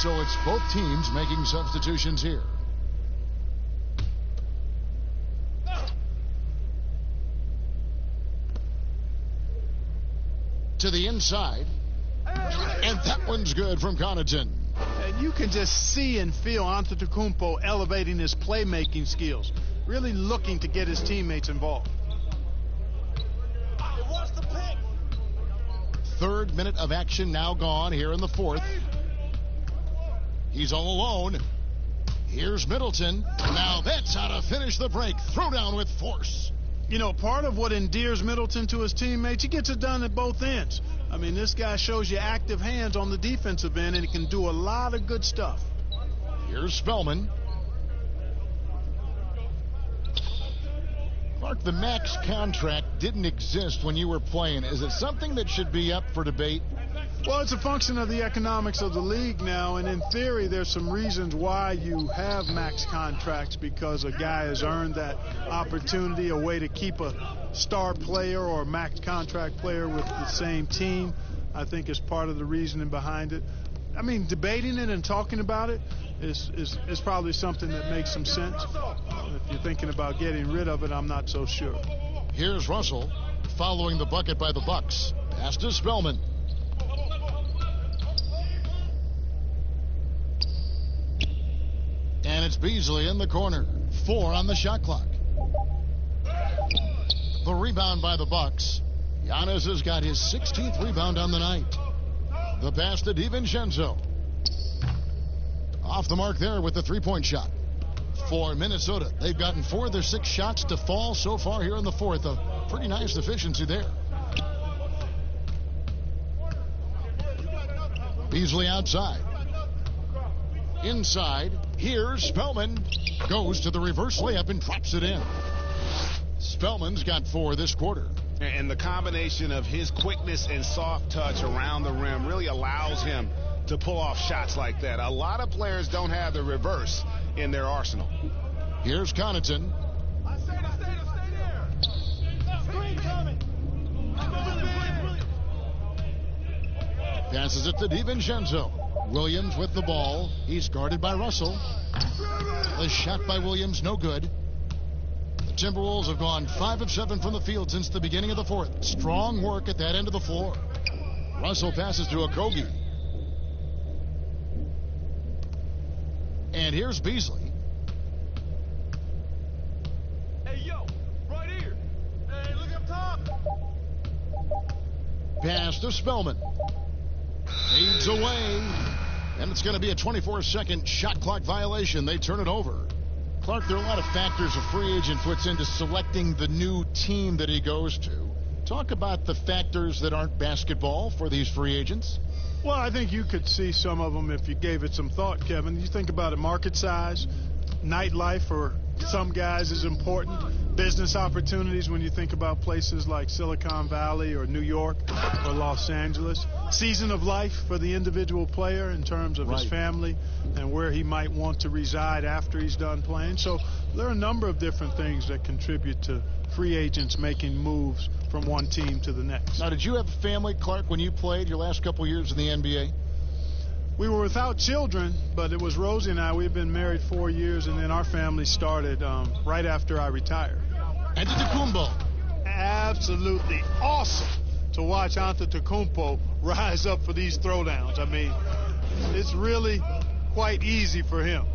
So it's both teams making substitutions here. To the inside. And that one's good from Connaughton. And you can just see and feel Antetokounmpo elevating his playmaking skills, really looking to get his teammates involved. Third minute of action now gone here in the fourth. He's all alone. Here's Middleton. Now that's how to finish the break. Throw down with force. You know, part of what endears Middleton to his teammates, he gets it done at both ends. I mean, this guy shows you active hands on the defensive end, and he can do a lot of good stuff. Here's Spellman. Clark, the max contract didn't exist when you were playing. Is it something that should be up for debate? Well, it's a function of the economics of the league now, and in theory, there's some reasons why you have max contracts, because a guy has earned that opportunity, a way to keep a star player or a max contract player with the same team, I think is part of the reasoning behind it. I mean, debating it and talking about it is probably something that makes some sense. If you're thinking about getting rid of it, I'm not so sure. Here's Russell following the bucket by the Bucks. Pass to Spellman. And it's Beasley in the corner. 4 on the shot clock. The rebound by the Bucks. Giannis has got his 16th rebound on the night. The pass to DiVincenzo. Off the mark there with the three-point shot. For Minnesota, they've gotten 4 of their 6 shots to fall so far here in the fourth. A pretty nice efficiency there. Beasley outside. Inside, here's Spellman. Goes to the reverse layup and drops it in. Spellman's got 4 this quarter. And the combination of his quickness and soft touch around the rim really allows him to pull off shots like that. A lot of players don't have the reverse in their arsenal. Here's Connaughton. Passes it to DiVincenzo. Williams with the ball. He's guarded by Russell. The shot by Williams, no good. The Timberwolves have gone 5 of 7 from the field since the beginning of the fourth. Strong work at that end of the floor. Russell passes to Okogie. And here's Beasley. Hey, yo, right here. Hey, look up top. Pass to Spellman. Fades away. And it's going to be a 24-second shot clock violation. They turn it over. Clark, there are a lot of factors a free agent puts into selecting the new team that he goes to. Talk about the factors that aren't basketball for these free agents. Well, I think you could see some of them if you gave it some thought, Kevin. You think about it, market size, nightlife for some guys is important. Business opportunities when you think about places like Silicon Valley or New York or Los Angeles. Season of life for the individual player in terms of his family and where he might want to reside after he's done playing. So there are a number of different things that contribute to free agents making moves from one team to the next. Now, did you have a family, Clark, when you played your last couple years in the NBA? We were without children, but it was Rosie and I. We've been married 4 years, and then our family started right after I retired. Antetokounmpo. Absolutely awesome to watch Antetokounmpo rise up for these throwdowns. I mean, it's really quite easy for him.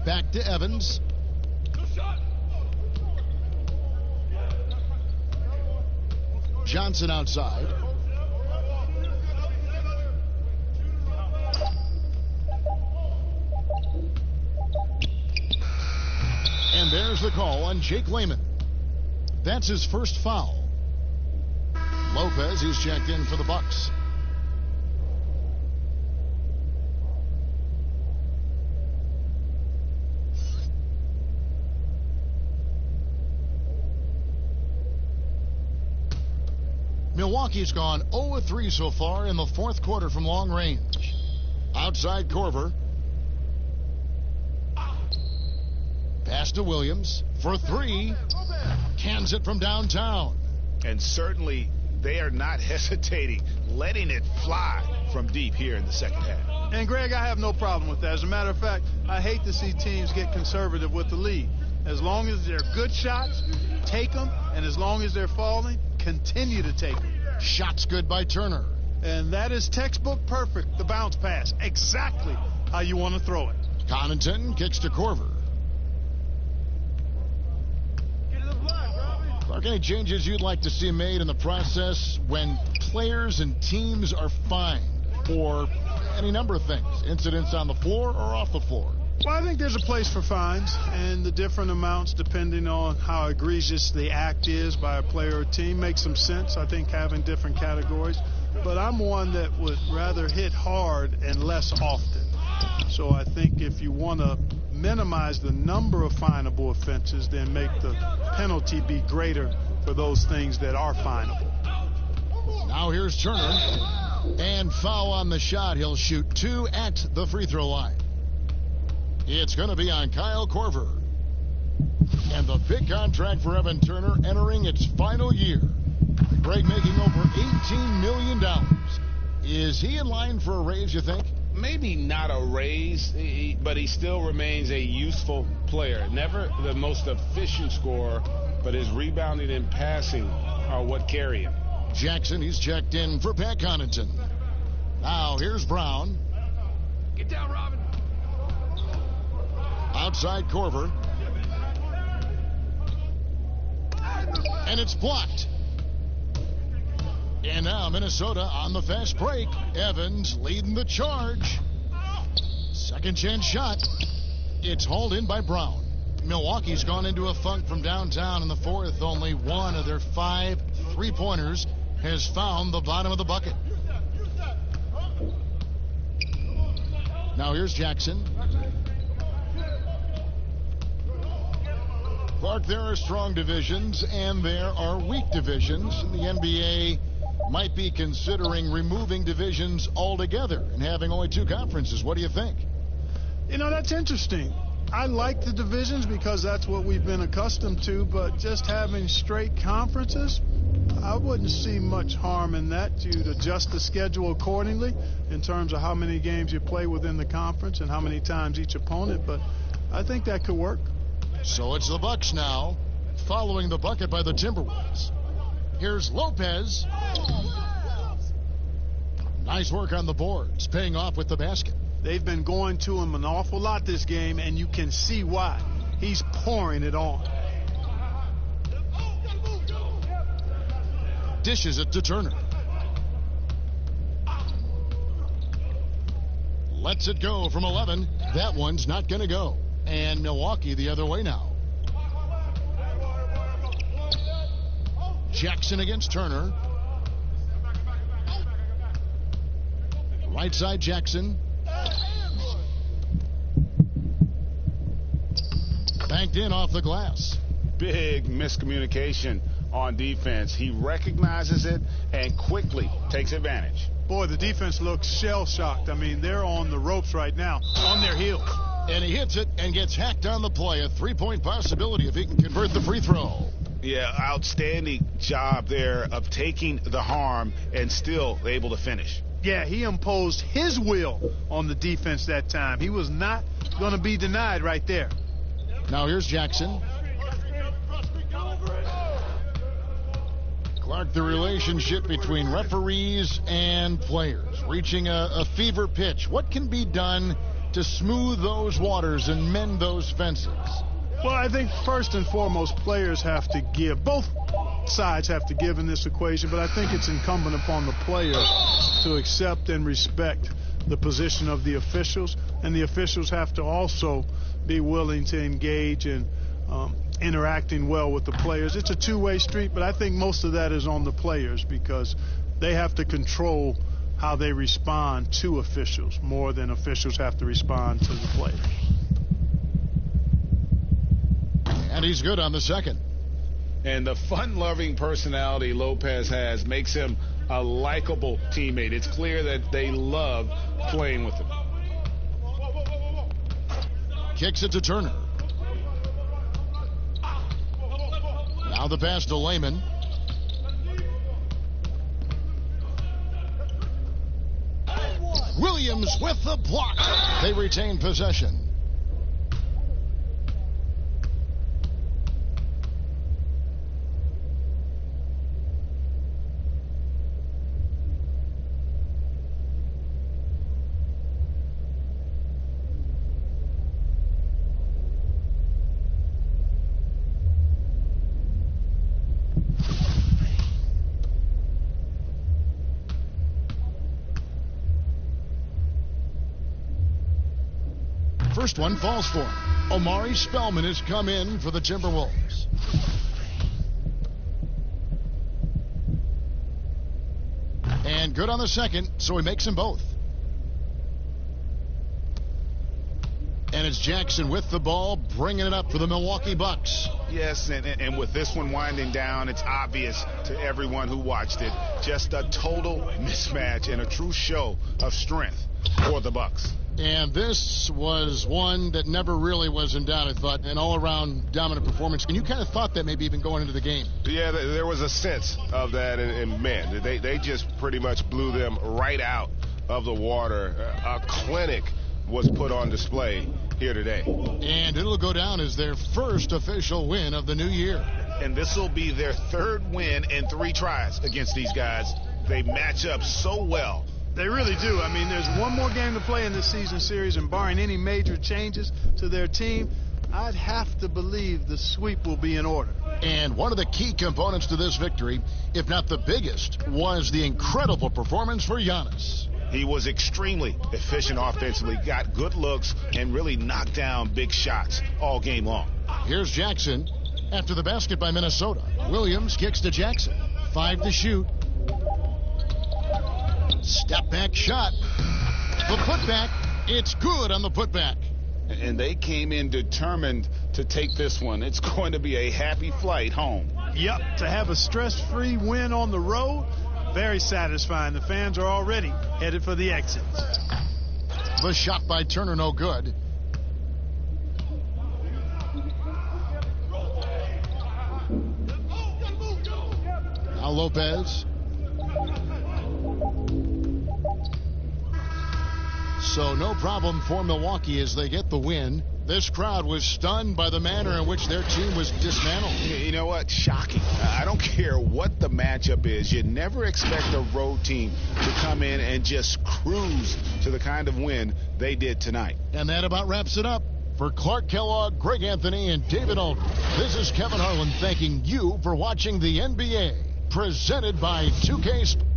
Back to Evans. Johnson outside. And there's the call on Jake Layman. That's his first foul. Lopez is checked in for the Bucks. Milwaukee's gone 0-3 so far in the fourth quarter from long range. Outside Korver. Pass to Williams for 3. Cans it from downtown. And certainly they are not hesitating. letting it fly from deep here in the second half. And, Greg, I have no problem with that. As a matter of fact, I hate to see teams get conservative with the lead. As long as they're good shots, take them. And as long as they're falling, continue to take them. Shots good by Turner. And that is textbook perfect, the bounce pass. Exactly how you want to throw it. Connaughton kicks to Korver. Clark, any changes you'd like to see made in the process when players and teams are fined for any number of things, incidents on the floor or off the floor? Well, I think there's a place for fines and the different amounts depending on how egregious the act is by a player or team makes some sense. I think having different categories. But I'm one that would rather hit hard and less often. So I think if you want to minimize the number of finable offenses, then make the penalty be greater for those things that are finable. Now here's Turner. And foul on the shot. He'll shoot 2 at the free throw line. It's going to be on Kyle Korver. And the big contract for Evan Turner entering its final year. Greg making over $18 million. Is he in line for a raise, you think? Maybe not a raise, but he still remains a useful player. Never the most efficient scorer, but his rebounding and passing are what carry him. Jackson, he's checked in for Pat Connaughton. Now here's Brown. Get down, Robin. Outside Korver. And it's blocked. And now Minnesota on the fast break. Evans leading the charge. Second chance shot. It's hauled in by Brown. Milwaukee's gone into a funk from downtown in the fourth. Only one of their 5 3-pointers has found the bottom of the bucket. Now here's Jackson. Clark, there are strong divisions and there are weak divisions. The NBA might be considering removing divisions altogether and having only 2 conferences. What do you think? You know, that's interesting. I like the divisions because that's what we've been accustomed to, but just having straight conferences, I wouldn't see much harm in that. You'd adjust the schedule accordingly in terms of how many games you play within the conference and how many times each opponent, but I think that could work. So it's the Bucks now, following the bucket by the Timberwolves. Here's Lopez. Nice work on the boards, paying off with the basket. They've been going to him an awful lot this game, and you can see why. He's pouring it on. Dishes it to Turner. Lets it go from 11. That one's not going to go. And Milwaukee the other way now. Jackson against Turner. Right side Jackson. Banked in off the glass. Big miscommunication on defense. He recognizes it and quickly takes advantage. Boy, the defense looks shell-shocked. I mean, they're on the ropes right now, on their heels. And he hits it and gets hacked on the play. A 3-point possibility if he can convert the free throw. Yeah, outstanding job there of taking the harm and still able to finish. Yeah, he imposed his will on the defense that time. He was not going to be denied right there. Now here's Jackson. Clark, the relationship between referees and players reaching a fever pitch. What can be done to smooth those waters and mend those fences? Well, I think first and foremost, players have to give. Both sides have to give in this equation, but I think it's incumbent upon the players to accept and respect the position of the officials, and the officials have to also be willing to engage in interacting well with the players. It's a two-way street, but I think most of that is on the players because they have to control how they respond to officials more than officials have to respond to the players. And he's good on the second. And the fun-loving personality Lopez has makes him a likable teammate. It's clear that they love playing with him. Kicks it to Turner. Now the pass to Layman. Williams with the block. They retain possession. First one falls for him. Omari Spellman has come in for the Timberwolves. And good on the second, so he makes them both. And it's Jackson with the ball, bringing it up for the Milwaukee Bucks. Yes, and with this one winding down, it's obvious to everyone who watched it. Just a total mismatch and a true show of strength for the Bucks. And this was one that never really was in doubt, I thought, an all-around dominant performance. And you kind of thought that maybe even going into the game. Yeah, there was a sense of that, and man, they just pretty much blew them right out of the water. A clinic was put on display here today. And it'll go down as their first official win of the new year. And this will be their third win in 3 tries against these guys. They match up so well. They really do. I mean, there's one more game to play in this season series, and barring any major changes to their team, I'd have to believe the sweep will be in order. And one of the key components to this victory, if not the biggest, was the incredible performance for Giannis. He was extremely efficient offensively, got good looks, and really knocked down big shots all game long. Here's Jackson after the basket by Minnesota. Williams kicks to Jackson. 5 to shoot. Step back shot. The putback. It's good on the putback. And they came in determined to take this one. It's going to be a happy flight home. Yep, to have a stress-free win on the road, very satisfying. The fans are already headed for the exits. The shot by Turner, no good. Now Lopez. So no problem for Milwaukee as they get the win. This crowd was stunned by the manner in which their team was dismantled. You know what? Shocking. I don't care what the matchup is. You never expect a road team to come in and just cruise to the kind of win they did tonight. And that about wraps it up. For Clark Kellogg, Greg Anthony, and David Aldridge, this is Kevin Harlan thanking you for watching the NBA, presented by 2K Sports.